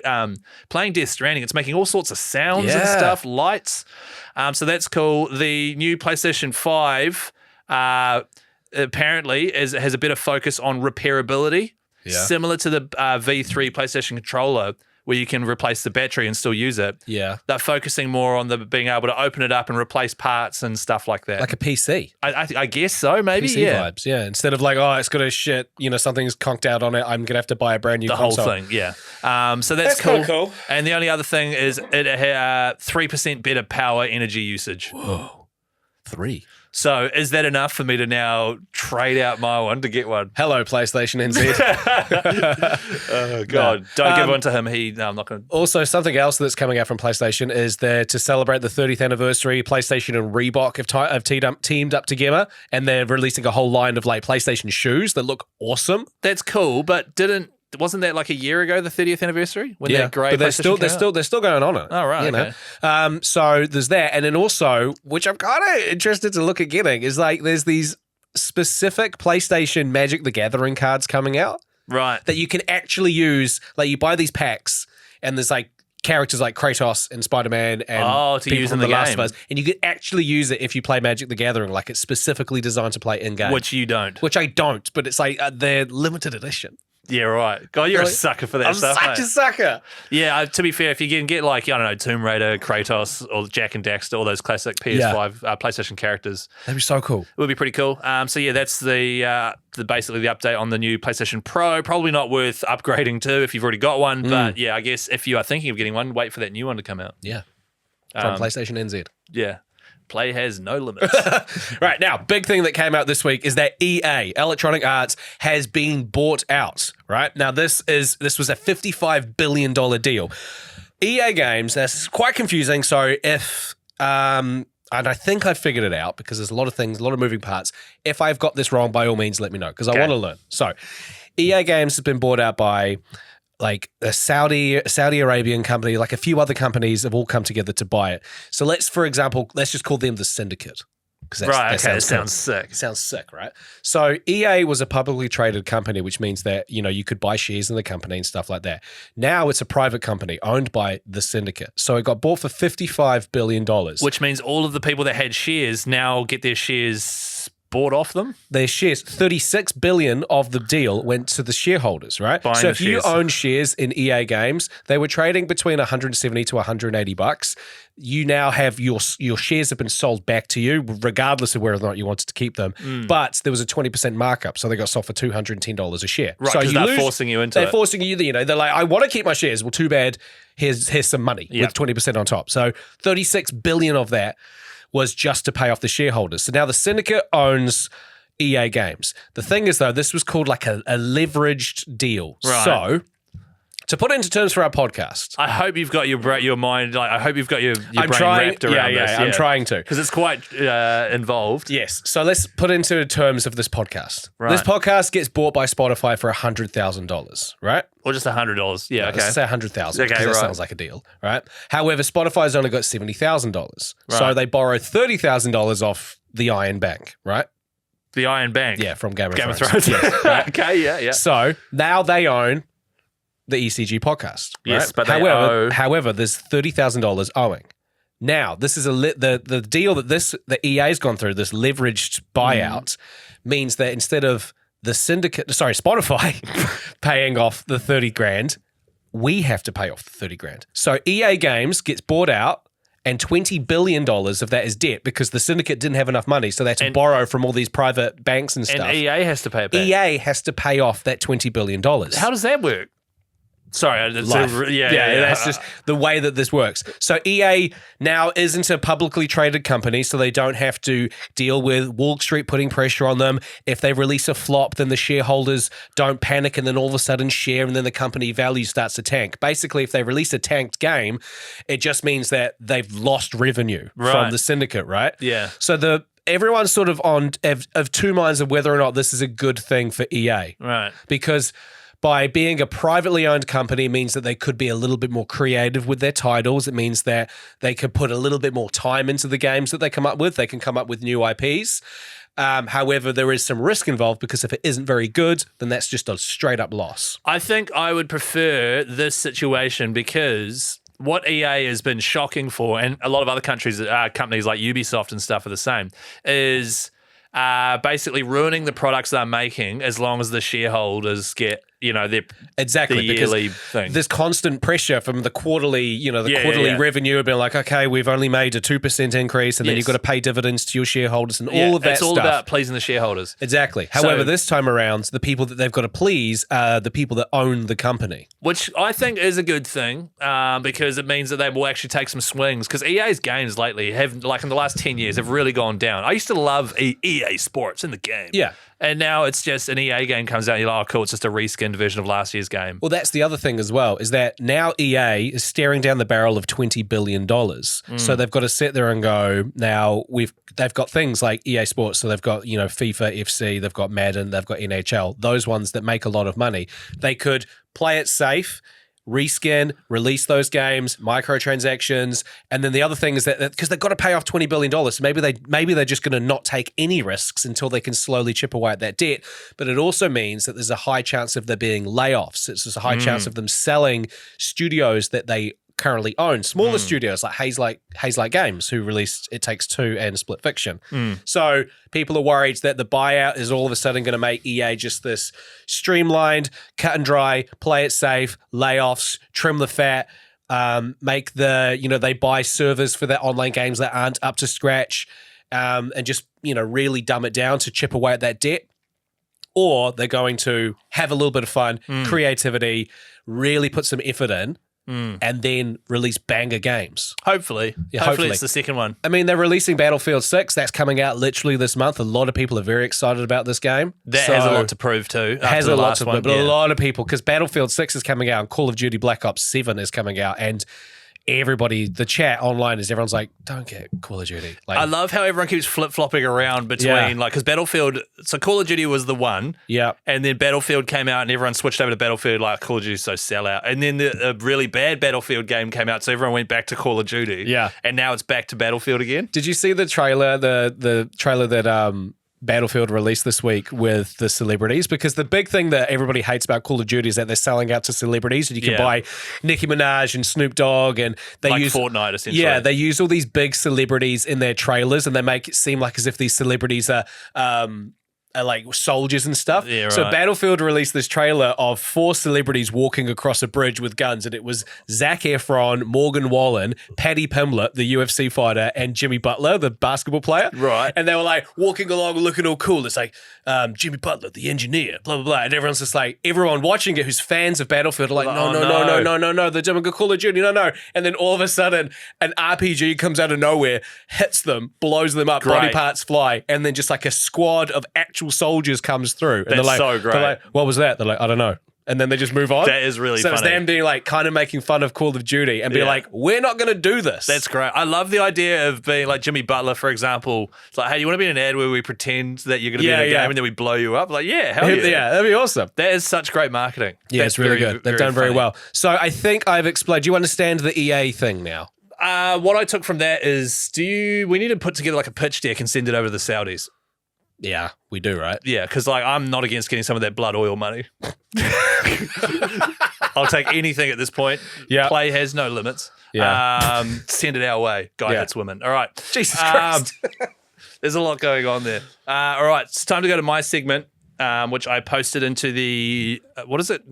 Playing Death Stranding, it's making all sorts of sounds and stuff, lights. So that's cool. The new PlayStation 5 apparently has a bit of focus on repairability, similar to the V3 PlayStation controller, where you can replace the battery and still use it. Yeah. They're focusing more on being able to open it up and replace parts and stuff like that. Like a PC. I guess so, maybe. PC vibes, yeah. Instead of like, it's got a shit, something's conked out on it, I'm going to have to buy a brand new console. The whole thing, yeah. So that's cool. And the only other thing is it had 3% better power energy usage. Whoa. 3? So is that enough for me to now trade out my one to get one? Hello, PlayStation NZ. Oh, God. Don't give one to him. I'm not going to. Also, something else that's coming out from PlayStation is to celebrate the 30th anniversary, PlayStation and Reebok have teamed up together, and they're releasing a whole line of like PlayStation shoes that look awesome. That's cool, but didn't wasn't that like a year ago, the 30th anniversary when Yeah, that grey but they're PlayStation came out? they're still going on it. Oh, right, you okay. know? So there's that, and then also, which I'm kind of interested to look at getting, is like there's these specific PlayStation Magic the Gathering cards coming out Right. that you can actually use. Like you buy these packs, and there's like characters like Kratos and Spider-Man and to people use from in the Last of game. Us, and you can actually use it if you play Magic the Gathering. Like it's specifically designed to play in game, Which you don't. which I don't, but it's like they're limited edition. Yeah, right. God, you're a sucker for that I'm stuff, such mate. a sucker. Yeah, to be fair, if you can get like, I don't know, Tomb Raider, Kratos, or Jack and Daxter, all those classic PS5 PlayStation characters, That'd be so cool. it would be pretty cool. So yeah, that's the basically the update on the new PlayStation Pro. Probably not worth upgrading to if you've already got one, but yeah, I guess if you are thinking of getting one, wait for that new one to come out. Yeah. From PlayStation NZ. Yeah. Play has no limits. Right, now, big thing that came out this week is that EA, Electronic Arts, has been bought out, right? Now, this was a $55 billion deal. EA Games, that's quite confusing, so if, and I think I figured it out because there's a lot of things, a lot of moving parts. If I've got this wrong, by all means, let me know because I want to learn. So, EA Games has been bought out by like a Saudi Arabian company, like a few other companies have all come together to buy it. So for example, let's just call them the Syndicate. Right, okay, that sounds sick. It sounds sick, right? So EA was a publicly traded company, which means that, you could buy shares in the company and stuff like that. Now it's a private company owned by the Syndicate. So it got bought for $55 billion. Which means all of the people that had shares now get their shares bought off them? Their shares, $36 billion of the deal went to the shareholders, right? Buying so the if you shares. own shares in EA Games, they were trading between $170 to $180. You now have your shares have been sold back to you, regardless of whether or not you wanted to keep them. But there was a 20% markup, so they got sold for $210 a share. Right, so because they're forcing you into They're it. forcing you. They're like, I want to keep my shares. Well, too bad. Here's some money with 20% on top. So $36 billion of that was just to pay off the shareholders. So now the Syndicate owns EA Games. The thing is, though, this was called like a leveraged deal. Right. So to put it into terms for our podcast, I hope you've got your mind, like I hope you've got your I'm brain trying, wrapped around this. I'm trying to. Because it's quite involved. Yes. So let's put into terms of this podcast. Right. This podcast gets bought by Spotify for $100,000, right? Or just $100. Yeah, okay. Let's say $100,000. Okay, That right. sounds like a deal, right? However, Spotify's only got $70,000. So Right. they borrow $30,000 off the Iron Bank, right? The Iron Bank. Yeah, from Game of Game of Thrones. Thrones. Yes, right? Okay, yeah. So now they own the ECG podcast. Yes, right? but they owe- however, there's $30,000 owing. Now, this is the deal that the EA's gone through, this leveraged buyout, means that instead of Spotify paying off the 30 grand, we have to pay off the 30 grand. So EA Games gets bought out and $20 billion of that is debt because the Syndicate didn't have enough money. So they had to borrow from all these private banks and stuff. And EA has to pay it back. EA has to pay off that $20 billion. How does that work? Sorry, it's Life. yeah. That's just the way that this works. So EA now isn't a publicly traded company, so they don't have to deal with Wall Street putting pressure on them. If they release a flop, then the shareholders don't panic and then all of a sudden share and then the company value starts to tank. Basically, if they release a tanked game, it just means that they've lost revenue from Right. the Syndicate, right? Yeah. So everyone's sort of of two minds of whether or not this is a good thing for EA. Right. Because by being a privately owned company means that they could be a little bit more creative with their titles. It means that they could put a little bit more time into the games that they come up with. They can come up with new IPs. However, there is some risk involved because if it isn't very good, then that's just a straight up loss. I think I would prefer this situation because what EA has been shocking for, and a lot of other companies like Ubisoft and stuff are the same, is basically ruining the products they're making as long as the shareholders get their Exactly, the because yearly thing. there's constant pressure from the quarterly, quarterly revenue of being like, okay, we've only made a 2% increase, and then Yes. you've got to pay dividends to your shareholders and all of that It's all stuff. about pleasing the shareholders. Exactly. However, this time around, the people that they've got to please are the people that own the company. Which I think is a good thing because it means that they will actually take some swings. Because EA's games lately have, like in the last 10 years, have really gone down. I used to love EA Sports in the game. Yeah. And now it's just an EA game comes out, and you're like, oh, cool, it's just a reskinned version of last year's game. Well, that's the other thing as well, is that now EA is staring down the barrel of $20 billion. So they've got to sit there and go, now they've got things like EA Sports, so they've got, FIFA, FC, they've got Madden, they've got NHL, those ones that make a lot of money. They could play it safe, reskin, release those games, microtransactions, and then the other thing is that because they've got to pay off $20 billion, so maybe they're just going to not take any risks until they can slowly chip away at that debt. But it also means that there's a high chance of there being layoffs. It's just a high chance of them selling studios that they currently own, smaller studios like Hazelight Games, who released It Takes Two and Split Fiction. So people are worried that the buyout is all of a sudden going to make EA just this streamlined, cut and dry, play it safe, layoffs, trim the fat, make they buy servers for their online games that aren't up to scratch, and just really dumb it down to chip away at that debt. Or they're going to have a little bit of fun, creativity, really put some effort in, and then release banger games. Hopefully. Hopefully it's the second one. I mean, they're releasing Battlefield 6. That's coming out literally this month. A lot of people are very excited about this game. That has a lot to prove too. Has a lot to prove, but a lot of people, because Battlefield 6 is coming out and Call of Duty Black Ops 7 is coming out, and everybody, the chat online everyone's like, don't get Call of Duty. Like, I love how everyone keeps flip-flopping around between, because Battlefield, so Call of Duty was the one, and then Battlefield came out and everyone switched over to Battlefield, like Call of Duty's so sellout. And then a really bad Battlefield game came out, so everyone went back to Call of Duty. And now it's back to Battlefield again. Did you see the trailer, the trailer that Battlefield released this week with the celebrities? Because the big thing that everybody hates about Call of Duty is that they're selling out to celebrities, and you can buy Nicki Minaj and Snoop Dogg, and they use Fortnite essentially. Yeah, they use all these big celebrities in their trailers, and they make it seem like as if these celebrities are like soldiers and stuff. Yeah, right. So Battlefield released this trailer of 4 celebrities walking across a bridge with guns, and it was Zac Efron, Morgan Wallen, Paddy Pimblett, the UFC fighter, and Jimmy Butler, the basketball player. Right. And they were like walking along looking all cool. It's like Jimmy Butler, the engineer, blah, blah, blah. And everyone's just like, everyone watching it who's fans of Battlefield are like, no, they're doing a Call of Duty, no. And then all of a sudden, an RPG comes out of nowhere, hits them, blows them up, body parts fly, and then just like a squad of actual soldiers comes through. And That's they're like, so great. They're like, what was that? They're like, I don't know. And then they just move on. That is really so funny. So it's them being like kind of making fun of Call of Duty and being like, we're not going to do this. That's great. I love the idea of being like Jimmy Butler, for example. It's like, hey, you want to be in an ad where we pretend that you're going to be in a game and then we blow you up? Like, hell yeah. Yeah, that'd be awesome. That is such great marketing. Yeah, it's really good. They've done very well. So I think I've explained. Do you understand the EA thing now? What I took from that is, we need to put together like a pitch deck and send it over to the Saudis. Yeah, we do, right? Yeah, because like I'm not against getting some of that blood oil money. I'll take anything at this point. Yeah. Play has no limits. Yeah. Send it our way. Guy hits women. All right. Jesus Christ. There's a lot going on there. All right. It's time to go to my segment, which I posted into the, what is it?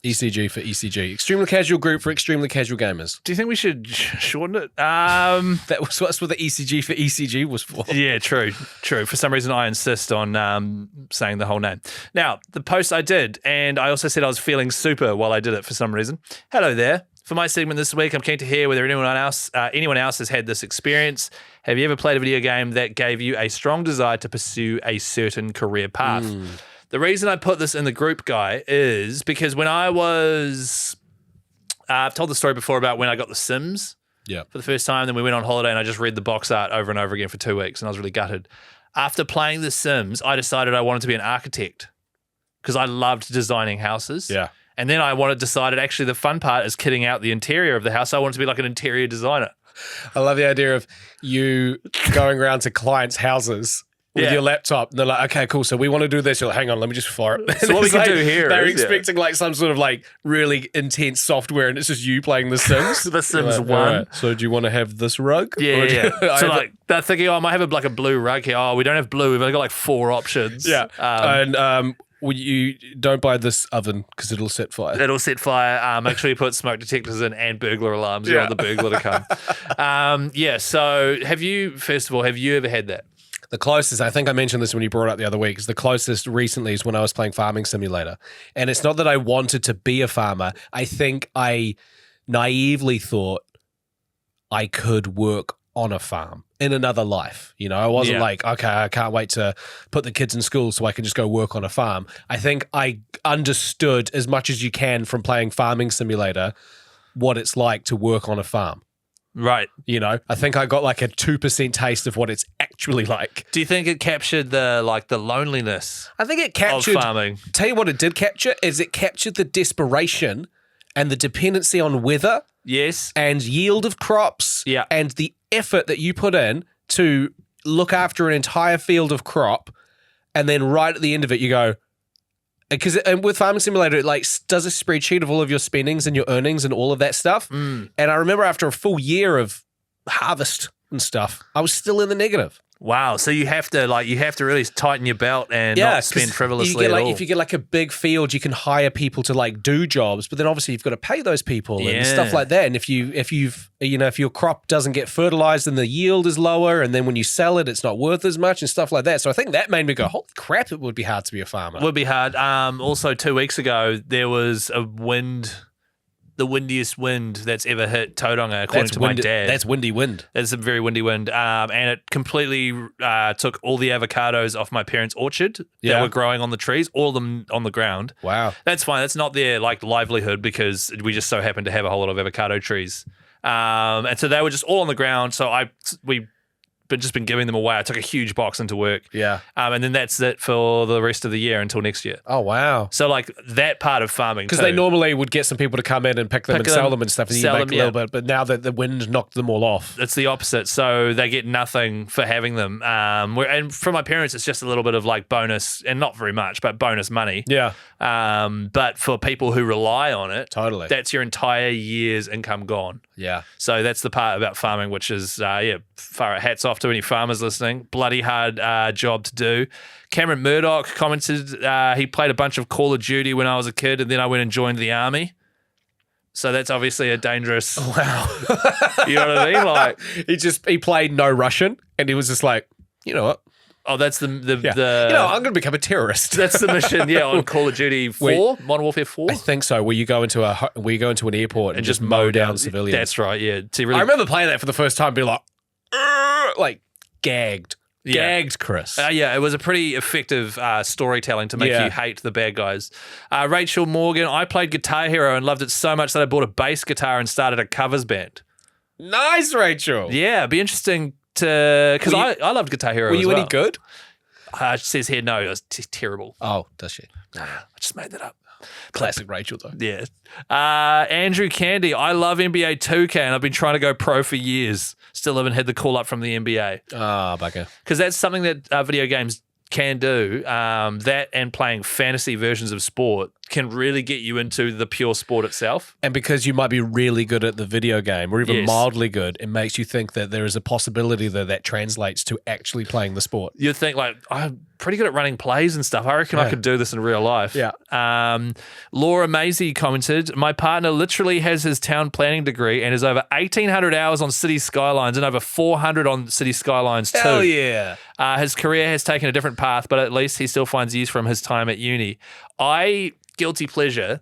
ECG for ECG. Extremely Casual Group for Extremely Casual Gamers. Do you think we should shorten it? That's what the ECG for ECG was for. Yeah, true. For some reason, I insist on saying the whole name. Now, the post I did, and I also said I was feeling super while I did it for some reason. Hello there. For my segment this week, I'm keen to hear whether anyone else has had this experience. Have you ever played a video game that gave you a strong desire to pursue a certain career path? The reason I put this in the group, Guy, is because when I was... I've told the story before about when I got The Sims for the first time. Then we went on holiday and I just read the box art over and over again for 2 weeks and I was really gutted. After playing The Sims, I decided I wanted to be an architect because I loved designing houses. Yeah. And then I decided actually the fun part is kitting out the interior of the house. I wanted to be like an interior designer. I love the idea of you going around to clients' houses with your laptop. And they're like, okay, cool. So we want to do this. You're like, hang on, let me just fire it. So what we can do here they're is expecting like some sort of like really intense software and it's just you playing The Sims. The Sims like, 1. Right, so do you want to have this rug? Yeah. So like they're thinking, I might have like a blue rug here. Oh, we don't have blue. We've only got like 4 options. Yeah. And you don't buy this oven because it'll set fire. It'll set fire. Make sure you put smoke detectors in and burglar alarms. You want the burglar to come. So have you ever had that? The closest, I think I mentioned this when you brought it up the other week, is the closest recently is when I was playing Farming Simulator. And it's not that I wanted to be a farmer. I think I naively thought I could work on a farm. in another life. You know, I wasn't Yeah. like, okay, I can't wait to put the kids in school so I can just go work on a farm. I think I understood as much as you can from playing Farming Simulator what it's like to work on a farm. Right. You know, I think I got like a 2% taste of what it's actually like. Do you think it captured the loneliness I think it of captured. farming? Tell you what, it did capture is it captured the desperation and the dependency on weather Yes. and yield of crops. Yeah. And the effort that you put in to look after an entire field of crop, and then right at the end of it, you go. Because with Farming Simulator, it like does a spreadsheet of all of your spendings and your earnings and all of that stuff. And I remember after a full year of harvest and stuff, I was still in the negative. Wow. So you have to really tighten your belt and not spend 'cause frivolously you get, at all. If you get like a big field, you can hire people to like do jobs, but then obviously you've got to pay those people and stuff like that. And if your crop doesn't get fertilized, then the yield is lower, and then when you sell it, it's not worth as much and stuff like that. So I think that made me go, holy crap, it would be hard to be a farmer. Would be hard. Also, 2 weeks ago, there was the windiest wind that's ever hit Tauranga, according to my dad. That's windy wind. It's a very windy wind. And it completely took all the avocados off my parents' orchard that were growing on the trees, all of them on the ground. Wow. That's fine. That's not their like livelihood because we just so happen to have a whole lot of avocado trees. And so they were just all on the ground. So we just been giving them away. I took a huge box into work. Yeah. And then that's it for the rest of the year until next year. Oh, wow. So like that part of farming Because they normally would get some people to come in and pick them and sell them and stuff, and you make a little bit. But now that the wind knocked them all off. It's the opposite. So they get nothing for having them. And for my parents, it's just a little bit of like bonus, and not very much, but bonus money. Yeah. But for people who rely on it, Totally. that's your entire year's income gone. Yeah. So that's the part about farming, which is, hats off to any farmers listening. Bloody hard job to do. Cameron Murdoch commented he played a bunch of Call of Duty when I was a kid, and then I went and joined the army. So that's obviously a dangerous. Wow. You know what I mean? Like he played no Russian, and he was just like, you know what? oh, that's the I'm going to become a terrorist. That's the mission, on Call of Duty 4, Modern Warfare 4. I think so. Where you go into an airport and just mow down civilians. That's right. Yeah. I remember playing that for the first time, and being like gagged. Gagged, Chris. It was a pretty effective storytelling to make you hate the bad guys. Rachel Morgan, I played Guitar Hero and loved it so much that I bought a bass guitar and started a covers band. Nice, Rachel. Yeah, it'd be interesting to because I loved Guitar Hero. Were you any good? It says here no, it was terrible. Oh, does she? I just made that up. Classic Rachel, though. Yeah. Andrew Candy, I love NBA 2K and I've been trying to go pro for years. Still haven't had the call up from the NBA. Ah, bugger. Because that's something that video games can do. That and playing fantasy versions of sport can really get you into the pure sport itself. And because you might be really good at the video game or even mildly good, it makes you think that there is a possibility that translates to actually playing the sport. You'd think like, I'm pretty good at running plays and stuff. I reckon I could do this in real life. Yeah. Laura Maisie commented, my partner literally has his town planning degree and is over 1,800 hours on City Skylines and over 400 on City Skylines too. Hell yeah. His career has taken a different path, but at least he still finds use from his time at uni. Guilty pleasure,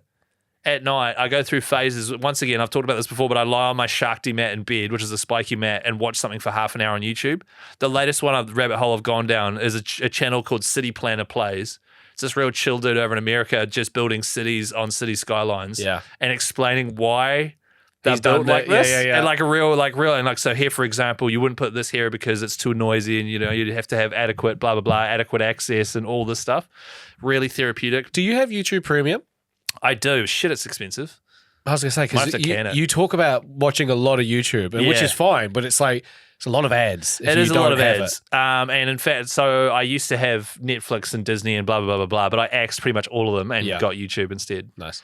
at night, I go through phases. Once again, I've talked about this before, but I lie on my Sharky mat in bed, which is a spiky mat, and watch something for half an hour on YouTube. The latest rabbit hole I've gone down is a channel called City Planner Plays. It's this real chill dude over in America just building cities on city skylines and explaining why they're built like this. And like a real, and like, so here, for example, you wouldn't put this here because it's too noisy and, you'd have to have adequate blah, blah, blah, adequate access and all this stuff. Really therapeutic. Do you have YouTube Premium? I do. Shit, it's expensive. I was going to say, because you talk about watching a lot of YouTube, which is fine, but it's like, it's a lot of ads. It is a lot of ads. And in fact, so I used to have Netflix and Disney and blah, blah, blah, blah, blah, but I axed pretty much all of them and got YouTube instead. Nice.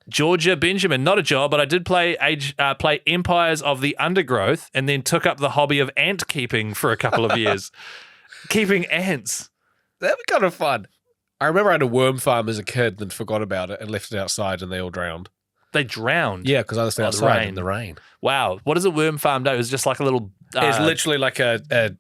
Georgia Benjamin, not a job, but I did play Empires of the Undergrowth and then took up the hobby of ant keeping for a couple of years. Keeping ants. That'd be kind of fun. I remember I had a worm farm as a kid and forgot about it and left it outside and they all drowned. They drowned? Yeah, because I was outside in the rain. Wow. What does a worm farm do? It's just like a little... it's literally like a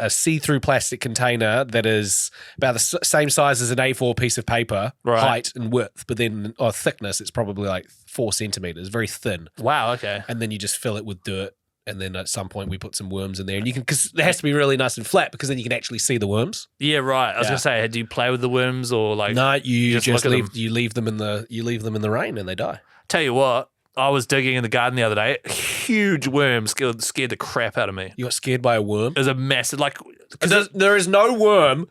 see-through plastic container that is about the same size as an A4 piece of paper, height and width, but then thickness, it's probably like 4 centimeters, very thin. Wow, okay. And then you just fill it with dirt and then at some point we put some worms in there, and you can, because it has to be really nice and flat, because then you can actually see the worms. Yeah, right. I was gonna say, do you play with the worms or like? No, you just look at them? leave them in the rain and they die. Tell you what, I was digging in the garden the other day. Huge worm scared the crap out of me. You got scared by a worm? It was a massive, like, There is no worm.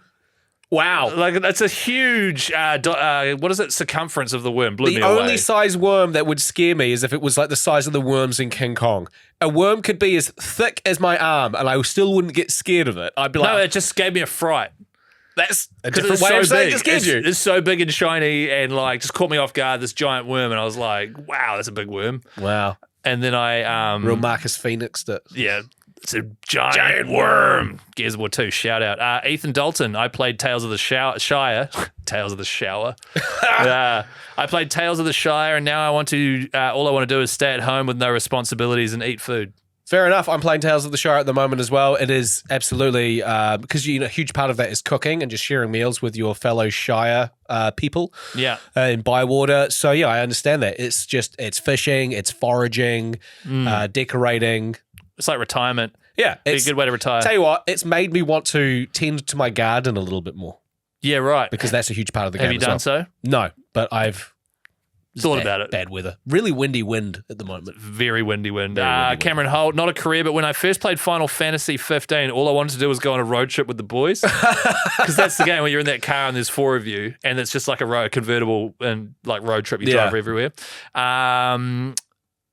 Wow. like that's a huge, what is it? Circumference of the worm blew me The away. only size worm that would scare me is if it was like the size of the worms in King Kong. A worm could be as thick as my arm, and I still wouldn't get scared of it. I'd be like, No, it just gave me a fright. that's a Because different it's way so of saying big. it scared you. It's so big and shiny, and like just caught me off guard. This giant worm, and I was like, "Wow, that's a big worm." Wow. And then I Real Marcus Phoenixed it. yeah, it's a giant worm. Gears of War 2, shout out. Ethan Dalton, I played Tales of the Shire. Tales of the Shower. I played Tales of the Shire, and now I want to. All I want to do is stay at home with no responsibilities and eat food. Fair enough. I'm playing Tales of the Shire at the moment as well. It is absolutely because a huge part of that is cooking and just sharing meals with your fellow Shire people. Yeah. In Bywater. So yeah, I understand that. It's fishing, it's foraging, decorating. It's like retirement. Yeah, It's it's a good way to retire. Tell you what, it's made me want to tend to my garden a little bit more Yeah, right. because that's a huge part of the game. Have you as done well. so? No, but I've Thought about it. Bad weather, really windy wind at the moment. Very windy wind. Very windy wind. Cameron Holt, not a career, but when I first played Final Fantasy 15, all I wanted to do was go on a road trip with the boys. Because that's the game where you're in that car and there's four of you, and it's just like a convertible and like road trip. You drive everywhere.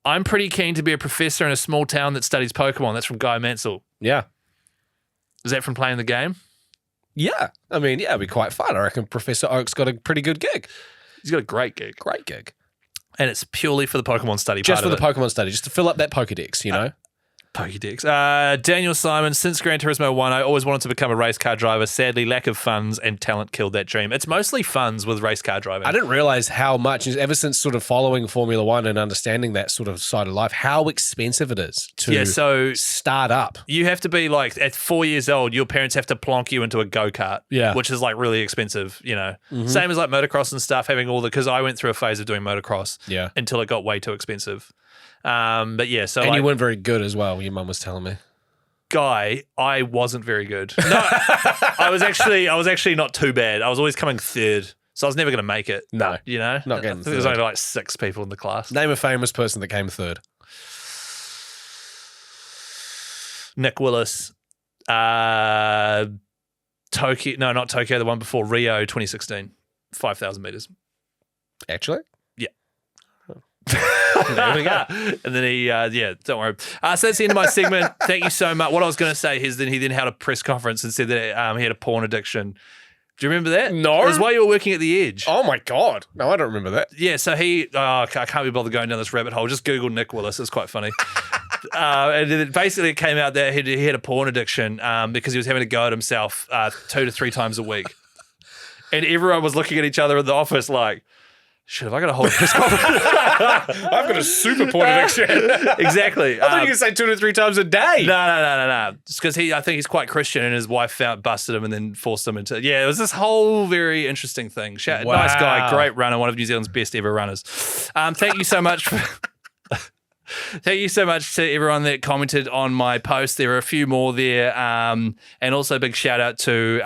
I'm pretty keen to be a professor in a small town that studies Pokemon. That's from Guy Mansell. Yeah. Is that from playing the game? Yeah. I mean, yeah, it'd be quite fun. I reckon Professor Oak's got a pretty good gig. He's got a great gig. Great gig. And it's purely for the Pokemon study Just part for of the it. Pokemon study, just to fill up that Pokedex, you know? Pokédex. Daniel Simon, since Gran Turismo 1, I always wanted to become a race car driver. Sadly, lack of funds and talent killed that dream. It's mostly funds with race car driving. I didn't realize how much, ever since sort of following Formula One and understanding that sort of side of life, how expensive it is to start up. You have to be like, at 4 years old, your parents have to plonk you into a go-kart, which is like really expensive, you know. Mm-hmm. Same as like motocross and stuff, having all the, because I went through a phase of doing motocross until it got way too expensive. But yeah, so and you weren't very good as well. Your mum was telling me. Guy, I wasn't very good. No, I was actually not too bad. I was always coming third, so I was never going to make it. No, you know, not I getting think there was third. only like 6 people in the class. Name a famous person that came third. Nick Willis, Tokyo. No, not Tokyo. The one before Rio, 2016, 5,000 meters. Actually. There we go. And then he, don't worry. So that's the end of my segment. Thank you so much. What I was going to say is that he then had a press conference and said that he had a porn addiction. Do you remember that? No. It was while you were working at The Edge. Oh my God. No, I don't remember that. Yeah, so I can't be bothered going down this rabbit hole. Just Google Nick Willis. It's quite funny. And it basically came out that he had a porn addiction because he was having to go at himself 2 to 3 times a week. And everyone was looking at each other in the office like, shit, have I got to hold a press conference? I've got a super porn addiction. Exactly. I thought you could say 2 to 3 times a day. No. Just because I think he's quite Christian and his wife busted him and then forced him into, it was this whole very interesting thing. Wow. Nice guy, great runner, one of New Zealand's best ever runners. Thank you so much Thank you so much to everyone that commented on my post. There are a few more there. And also a big shout out to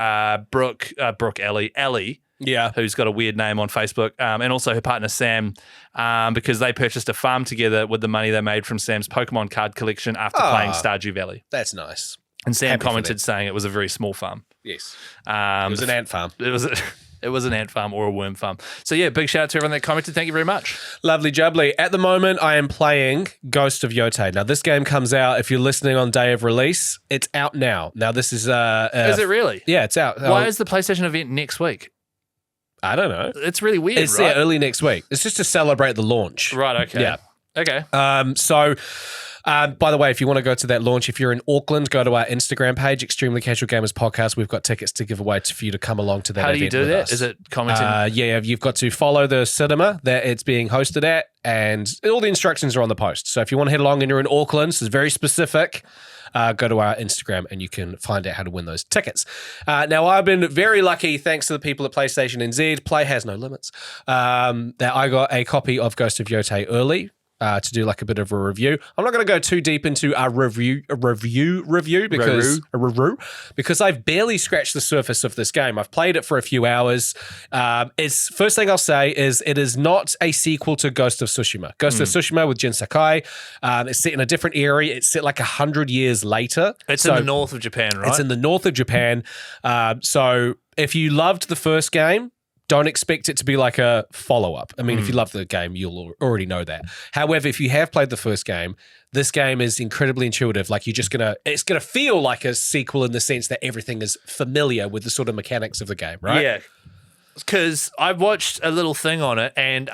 Ellie. Yeah. Who's got a weird name on Facebook, and also her partner Sam, because they purchased a farm together with the money they made from Sam's Pokemon card collection after playing Stardew Valley. That's nice. And Sam commented saying it was a very small farm. Yes. It was an ant farm. It was an ant farm or a worm farm. So yeah, big shout out to everyone that commented. Thank you very much. Lovely jubbly. At the moment, I am playing Ghost of Yotei. Now, this game comes out, if you're listening on day of release, it's out now. Now, this is... is it really? Yeah, it's out. Why is the PlayStation event next week? I don't know. It's really weird, It's right? early next week. It's just to celebrate the launch. Right, okay. Yeah. Okay. By the way, if you want to go to that launch, if you're in Auckland, go to our Instagram page, Extremely Casual Gamers Podcast. We've got tickets to give away for you to come along to that How event do you do with that? us. Is it commenting? You've got to follow the cinema that it's being hosted at, and all the instructions are on the post. So if you want to head along and you're in Auckland, this is very specific, go to our Instagram and you can find out how to win those tickets. Now, I've been very lucky, thanks to the people at PlayStation NZ, Play has no limits, that I got a copy of Ghost of Yotei early. to do like a bit of a review. I'm not going to go too deep into our review because I've barely scratched the surface of this game. I've played it for a few hours. It's first thing I'll say is it is not a sequel to Ghost of Tsushima. Ghost of Tsushima with Jin Sakai. It's set in a different area. It's set like 100 years later. It's in the north of Japan, right? It's in the north of Japan. So if you loved the first game, don't expect it to be like a follow-up. I mean, if you love the game, you'll already know that. However, if you have played the first game, this game is incredibly intuitive. Like it's gonna feel like a sequel in the sense that everything is familiar with the sort of mechanics of the game, right? Yeah. Because I watched a little thing on it, and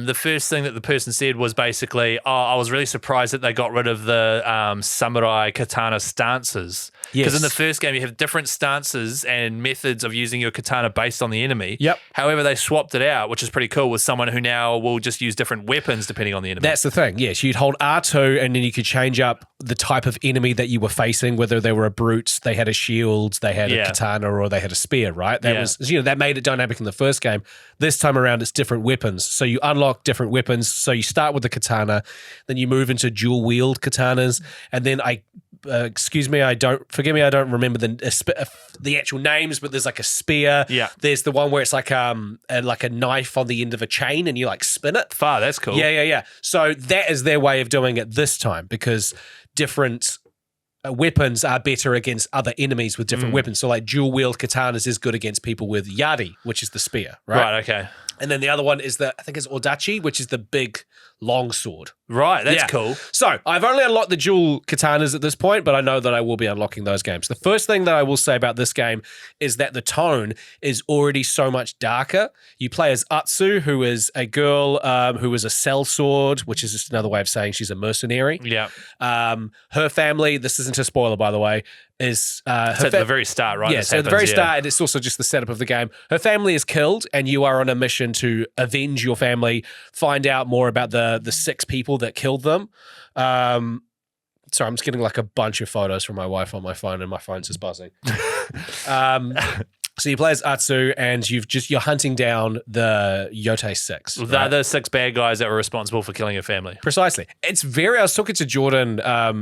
the first thing that the person said was basically, I was really surprised that they got rid of the samurai katana stances. Because in the first game, you have different stances and methods of using your katana based on the enemy. Yep. However, they swapped it out, which is pretty cool, with someone who now will just use different weapons depending on the enemy. That's the thing. Yes, you'd hold R2 and then you could change up the type of enemy that you were facing, whether they were a brute, they had a shield, they had a katana, or they had a spear, right? That was, that made it dynamic in the first game. This time around, it's different weapons. So you unlock different weapons. So you start with the katana, then you move into dual wield katanas, and then I don't remember the actual names, but there's like a spear. Yeah. There's the one where it's like a knife on the end of a chain and you like spin it. That's cool. Yeah. So that is their way of doing it this time because different weapons are better against other enemies with different weapons. So like dual wield katanas is good against people with yari, which is the spear, right? Right, okay. And then the other one is I think it's odachi, which is the big long sword. Right, that's cool. So I've only unlocked the dual katanas at this point, but I know that I will be unlocking those games. The first thing that I will say about this game is that the tone is already so much darker. You play as Atsu, who is a girl who is a sellsword, which is just another way of saying she's a mercenary. Yeah. Her family, this isn't a spoiler by the way, is at the very start, right? Yeah, so at the very start, and it's also just the setup of the game. Her family is killed, and you are on a mission to avenge your family, find out more about the 6 people that killed them. Sorry, I'm just getting like a bunch of photos from my wife on my phone, and my phone's just buzzing. So you play as Atsu, and you're hunting down the Yotei 6. Right? They're the 6 bad guys that were responsible for killing your family. Precisely. I was talking to Jordan,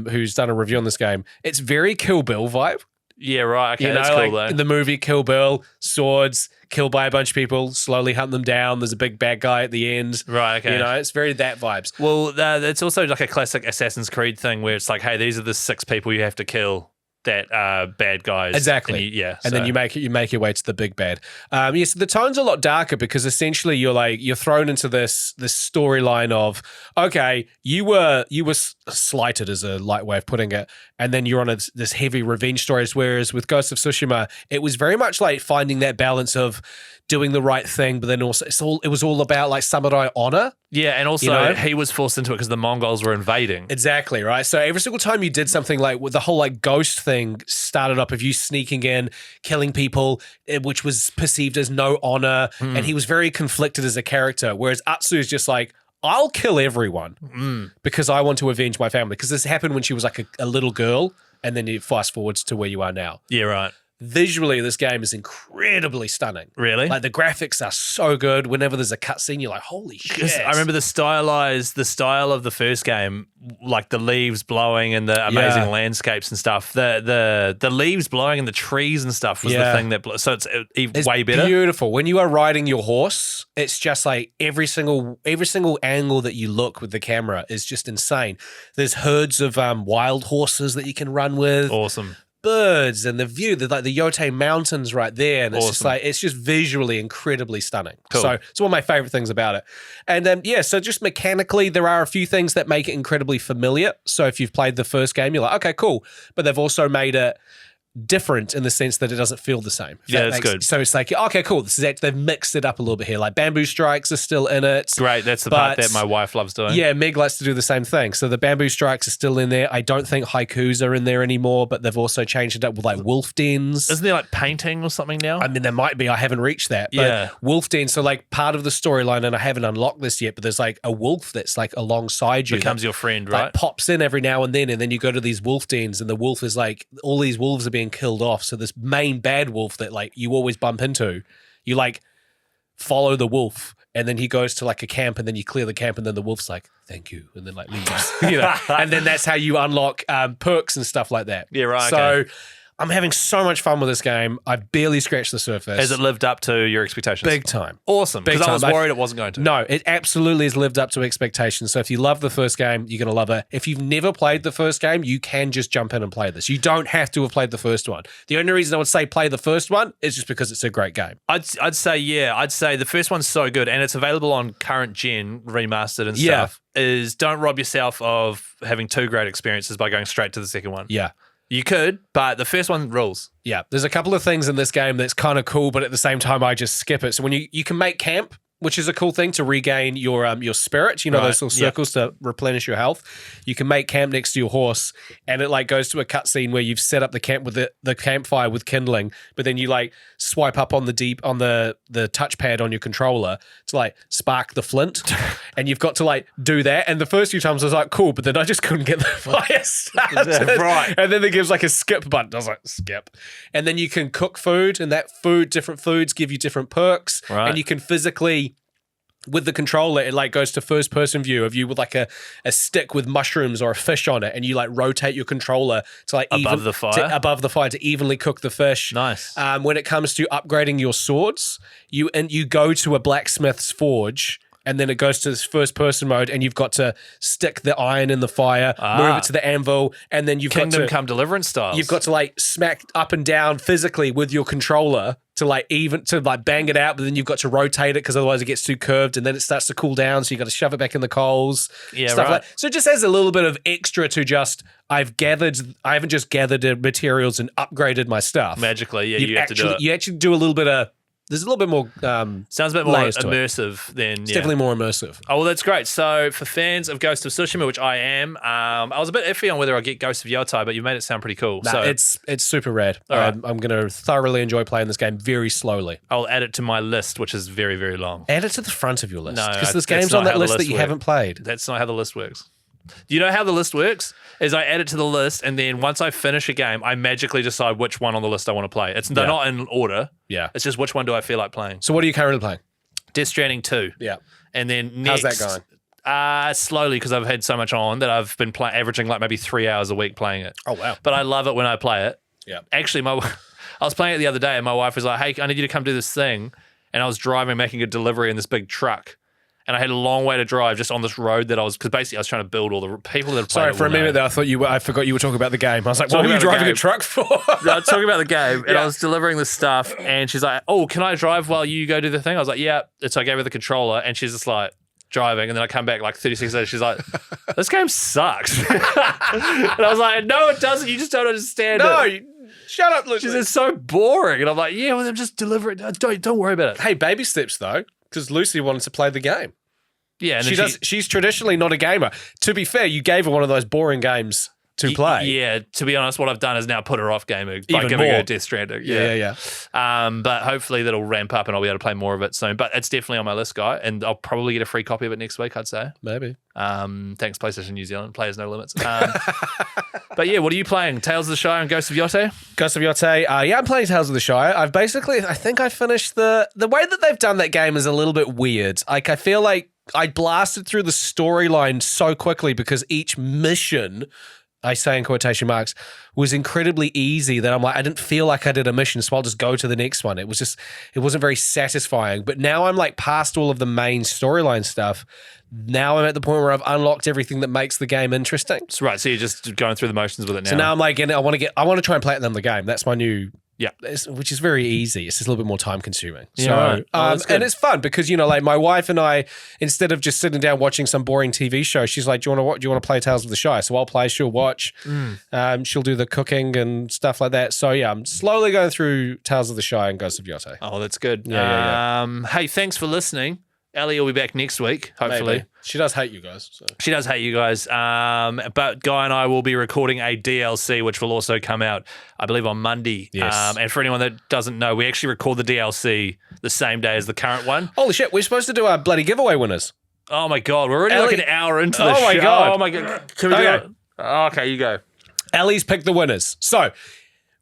who's done a review on this game. It's very Kill Bill vibe. Yeah, right. Okay, that's cool though. In the movie Kill Bill, swords, killed by a bunch of people, slowly hunt them down. There's a big bad guy at the end. Right, okay. It's very that vibes. Well, it's also like a classic Assassin's Creed thing where it's like, hey, these are the 6 people you have to kill that are bad guys. Exactly. And then you make your way to the big bad. So the tone's a lot darker because essentially you're thrown into this storyline of, okay, you were slighted is a light way of putting it, and then you're on this heavy revenge story. Whereas with Ghost of Tsushima, it was very much like finding that balance of doing the right thing, but then also it was all about like samurai honor. Yeah, and also he was forced into it because the Mongols were invading. Exactly, right? So every single time you did something like with the whole like ghost thing started up of you sneaking in, killing people, which was perceived as no honor, and he was very conflicted as a character, whereas Atsu is just like, I'll kill everyone because I want to avenge my family. Because this happened when she was like a little girl, and then you fast forwards to where you are now. Yeah, right. Visually, this game is incredibly stunning. Really? Like the graphics are so good. Whenever there's a cutscene, you're like, holy shit. I remember the style of the first game, like the leaves blowing and the amazing landscapes and stuff. The leaves blowing and the trees and stuff was the thing that so it's way better. Beautiful. When you are riding your horse, it's just like every single angle that you look with the camera is just insane. There's herds of wild horses that you can run with. Awesome. Birds and the view, the Yotei Mountains right there, and it's just visually incredibly stunning. Cool. So it's one of my favorite things about it. And so just mechanically, there are a few things that make it incredibly familiar. So if you've played the first game, you're like, okay, cool. But they've also made it different in the sense that it doesn't feel the same. Yeah, that's good. So it's like, okay, cool. They've mixed it up a little bit here. Like bamboo strikes are still in it. Great. That's the part that my wife loves doing. Yeah, Meg likes to do the same thing. So the bamboo strikes are still in there. I don't think haikus are in there anymore, but they've also changed it up with like wolf dens. Isn't there like painting or something now? I mean, there might be. I haven't reached that. But wolf den. So like part of the storyline, and I haven't unlocked this yet, but there's like a wolf that's like alongside you. Becomes your friend, right? Like pops in every now and then you go to these wolf dens, and the wolf is like, all these wolves are being killed off. So this main bad wolf that like you always bump into, you like follow the wolf and then he goes to like a camp, and then you clear the camp, and then the wolf's like, "Thank you," and then like leaves. And then that's how you unlock perks and stuff like that. Yeah, right. So. Okay. I'm having so much fun with this game. I've barely scratched the surface. Has it lived up to your expectations? Big time. Awesome. Because I was worried it wasn't going to. No, it absolutely has lived up to expectations. So if you love the first game, you're going to love it. If you've never played the first game, you can just jump in and play this. You don't have to have played the first one. The only reason I would say play the first one is just because it's a great game. I'd say the first one's so good, and it's available on current gen, remastered and stuff, is don't rob yourself of having two great experiences by going straight to the second one. Yeah. You could, but the first one rules. Yeah, there's a couple of things in this game that's kind of cool, but at the same time, I just skip it. So when you can make camp, which is a cool thing to regain your spirit, those little circles to replenish your health. You can make camp next to your horse, and it like goes to a cutscene where you've set up the camp with the campfire with kindling, but then you like swipe up on the touchpad on your controller to like spark the flint, and you've got to like do that. And the first few times I was like, cool, but then I just couldn't get the fire started. Right. And then it gives like a skip button. I was like, skip. And then you can cook food, and that different foods give you different perks, and you can physically. With the controller, it like goes to first person view of you with like a stick with mushrooms or a fish on it, and you like rotate your controller to like above the fire to evenly cook the fish. Nice. When it comes to upgrading your swords, you go to a blacksmith's forge. And then it goes to this first person mode, and you've got to stick the iron in the fire, move it to the anvil, and then you've Kingdom got to Come Deliverance styles. You've got to like smack up and down physically with your controller to bang it out, but then you've got to rotate it because otherwise it gets too curved, and then it starts to cool down, so you've got to shove it back in the coals. Yeah, stuff right. like so it just has a little bit of extra to just I haven't just gathered materials and upgraded my stuff. Magically, you have to do it. You actually do a little bit of there's a little bit more sounds a bit more immersive than it's definitely more immersive. Oh well, that's great. So for fans of Ghost of Tsushima, which I am, I was a bit iffy on whether I get Ghost of Yotei, but you made it sound pretty cool. Nah, so it's super rad. Right. I'm going to thoroughly enjoy playing this game very slowly. I'll add it to my list, which is very, very long. Add it to the front of your list No, because there's games on that list that you haven't played. That's not how the list works. Do you know how the list works? Is I add it to the list, and then once I finish a game, I magically decide which one on the list I want to play. They're not in order. Yeah. It's just which one do I feel like playing. So what are you currently playing? Death Stranding 2. Yeah. And then next... How's that going? Slowly, because I've had so much on that I've been averaging like maybe 3 hours a week playing it. Oh, wow. But I love it when I play it. Yeah. Actually, I was playing it the other day, and my wife was like, hey, I need you to come do this thing. And I was driving, making a delivery in this big truck. And I had a long way to drive just on this road that because basically I was trying to build all the people that have played. Sorry, for a minute there, I forgot you were talking about the game. I was like, what were you driving a truck for? I was talking about the game, and I was delivering this stuff, and she's like, oh, can I drive while you go do the thing? I was like, yeah. So I gave her the controller, and she's just like driving, and then I come back like 36 later, she's like, this game sucks. And I was like, no, it doesn't. You just don't understand it. Shut up, Lucy. She said, it's so boring. And I'm like, yeah, well, then just deliver it. Don't worry about it. Hey, baby steps, though, because Lucy wanted to play the game. Yeah, and she's traditionally not a gamer. To be fair, you gave her one of those boring games to play. Yeah, to be honest, what I've done is now put her off gaming by Even giving more. her Death Stranding. Yeah. But hopefully that'll ramp up and I'll be able to play more of it soon. But it's definitely on my list, guy, and I'll probably get a free copy of it next week, I'd say. Maybe. Thanks, PlayStation New Zealand. Players no limits. But yeah, what are you playing? Tales of the Shire and Ghost of Yotei? Ghost of Yotei. Yeah, I'm playing Tales of the Shire. I think I finished the way that they've done that game is a little bit weird. Like, I feel like I blasted through the storyline so quickly because each mission, I say in quotation marks, was incredibly easy that I'm like, I didn't feel like I did a mission, so I'll just go to the next one. It wasn't very satisfying. But now I'm like past all of the main storyline stuff. Now I'm at the point where I've unlocked everything that makes the game interesting. Right, so you're just going through the motions with it now. So now I'm like, I want to try and platinum the game. That's my new. Yeah, which is very easy. It's just a little bit more time consuming. Yeah, so, right. And it's fun because like my wife and I, instead of just sitting down watching some boring TV show, she's like, "Do you want to play Tales of the Shire?" So I'll play. She'll watch. She'll do the cooking and stuff like that. So yeah, I'm slowly going through Tales of the Shire and Ghost of Yotei. Oh, that's good. Yeah. Hey, thanks for listening. Ellie will be back next week, hopefully. Maybe. She does hate you guys. So. She does hate you guys. But Guy and I will be recording a DLC, which will also come out, I believe, on Monday. Yes. And for anyone that doesn't know, we actually record the DLC the same day as the current one. Holy shit, we're supposed to do our bloody giveaway winners. Oh, my God. We're already Ellie. like an hour into this Oh, my show. God. Oh, my God. Can we do it? Oh, okay, you go. Ellie's picked the winners. So,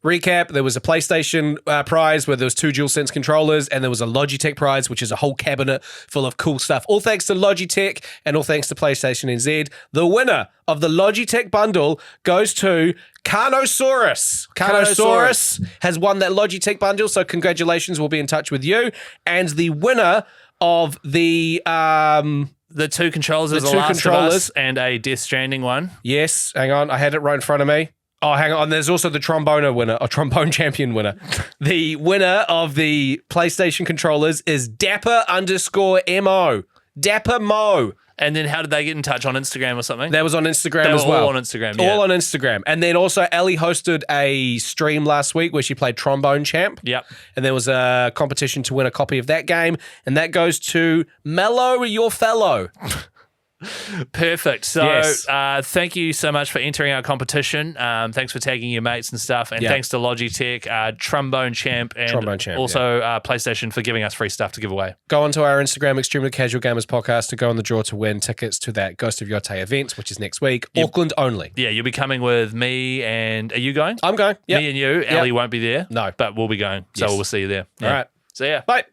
recap, there was a PlayStation prize where there was 2 DualSense controllers, and there was a Logitech prize, which is a whole cabinet full of cool stuff. All thanks to Logitech and all thanks to PlayStation NZ. The winner of the Logitech bundle goes to Carnosaurus. Carnosaurus has won that Logitech bundle, so congratulations. We'll be in touch with you. And the winner of the 2 controllers is The Last of Us and a Death Stranding one. Yes, hang on. I had it right in front of me. Oh, hang on. There's also the tromboner winner, or trombone champion winner. The winner of the PlayStation controllers is Dapper_MO. Dapper Mo. And then how did they get in touch? On Instagram or something? That was on Instagram They as were well. all on Instagram, yeah. All on Instagram. And then also Ellie hosted a stream last week where she played Trombone Champ. Yep. And there was a competition to win a copy of that game. And that goes to Mello, your fellow. Perfect. So Yes. thank you so much for entering our competition. Thanks for tagging your mates and stuff. And Yeah. thanks to Logitech, Trombone Champ, and also PlayStation for giving us free stuff to give away. Go onto our Instagram, Extremely Casual Gamers Podcast, to go on the draw to win tickets to that Ghost of Yotei event, which is next week. Auckland only. Yeah, you'll be coming with me and... Are you going? I'm going. Yep. Me and you. Ellie won't be there. No. But we'll be going. So Yes. we'll see you there. All right. See ya. Bye.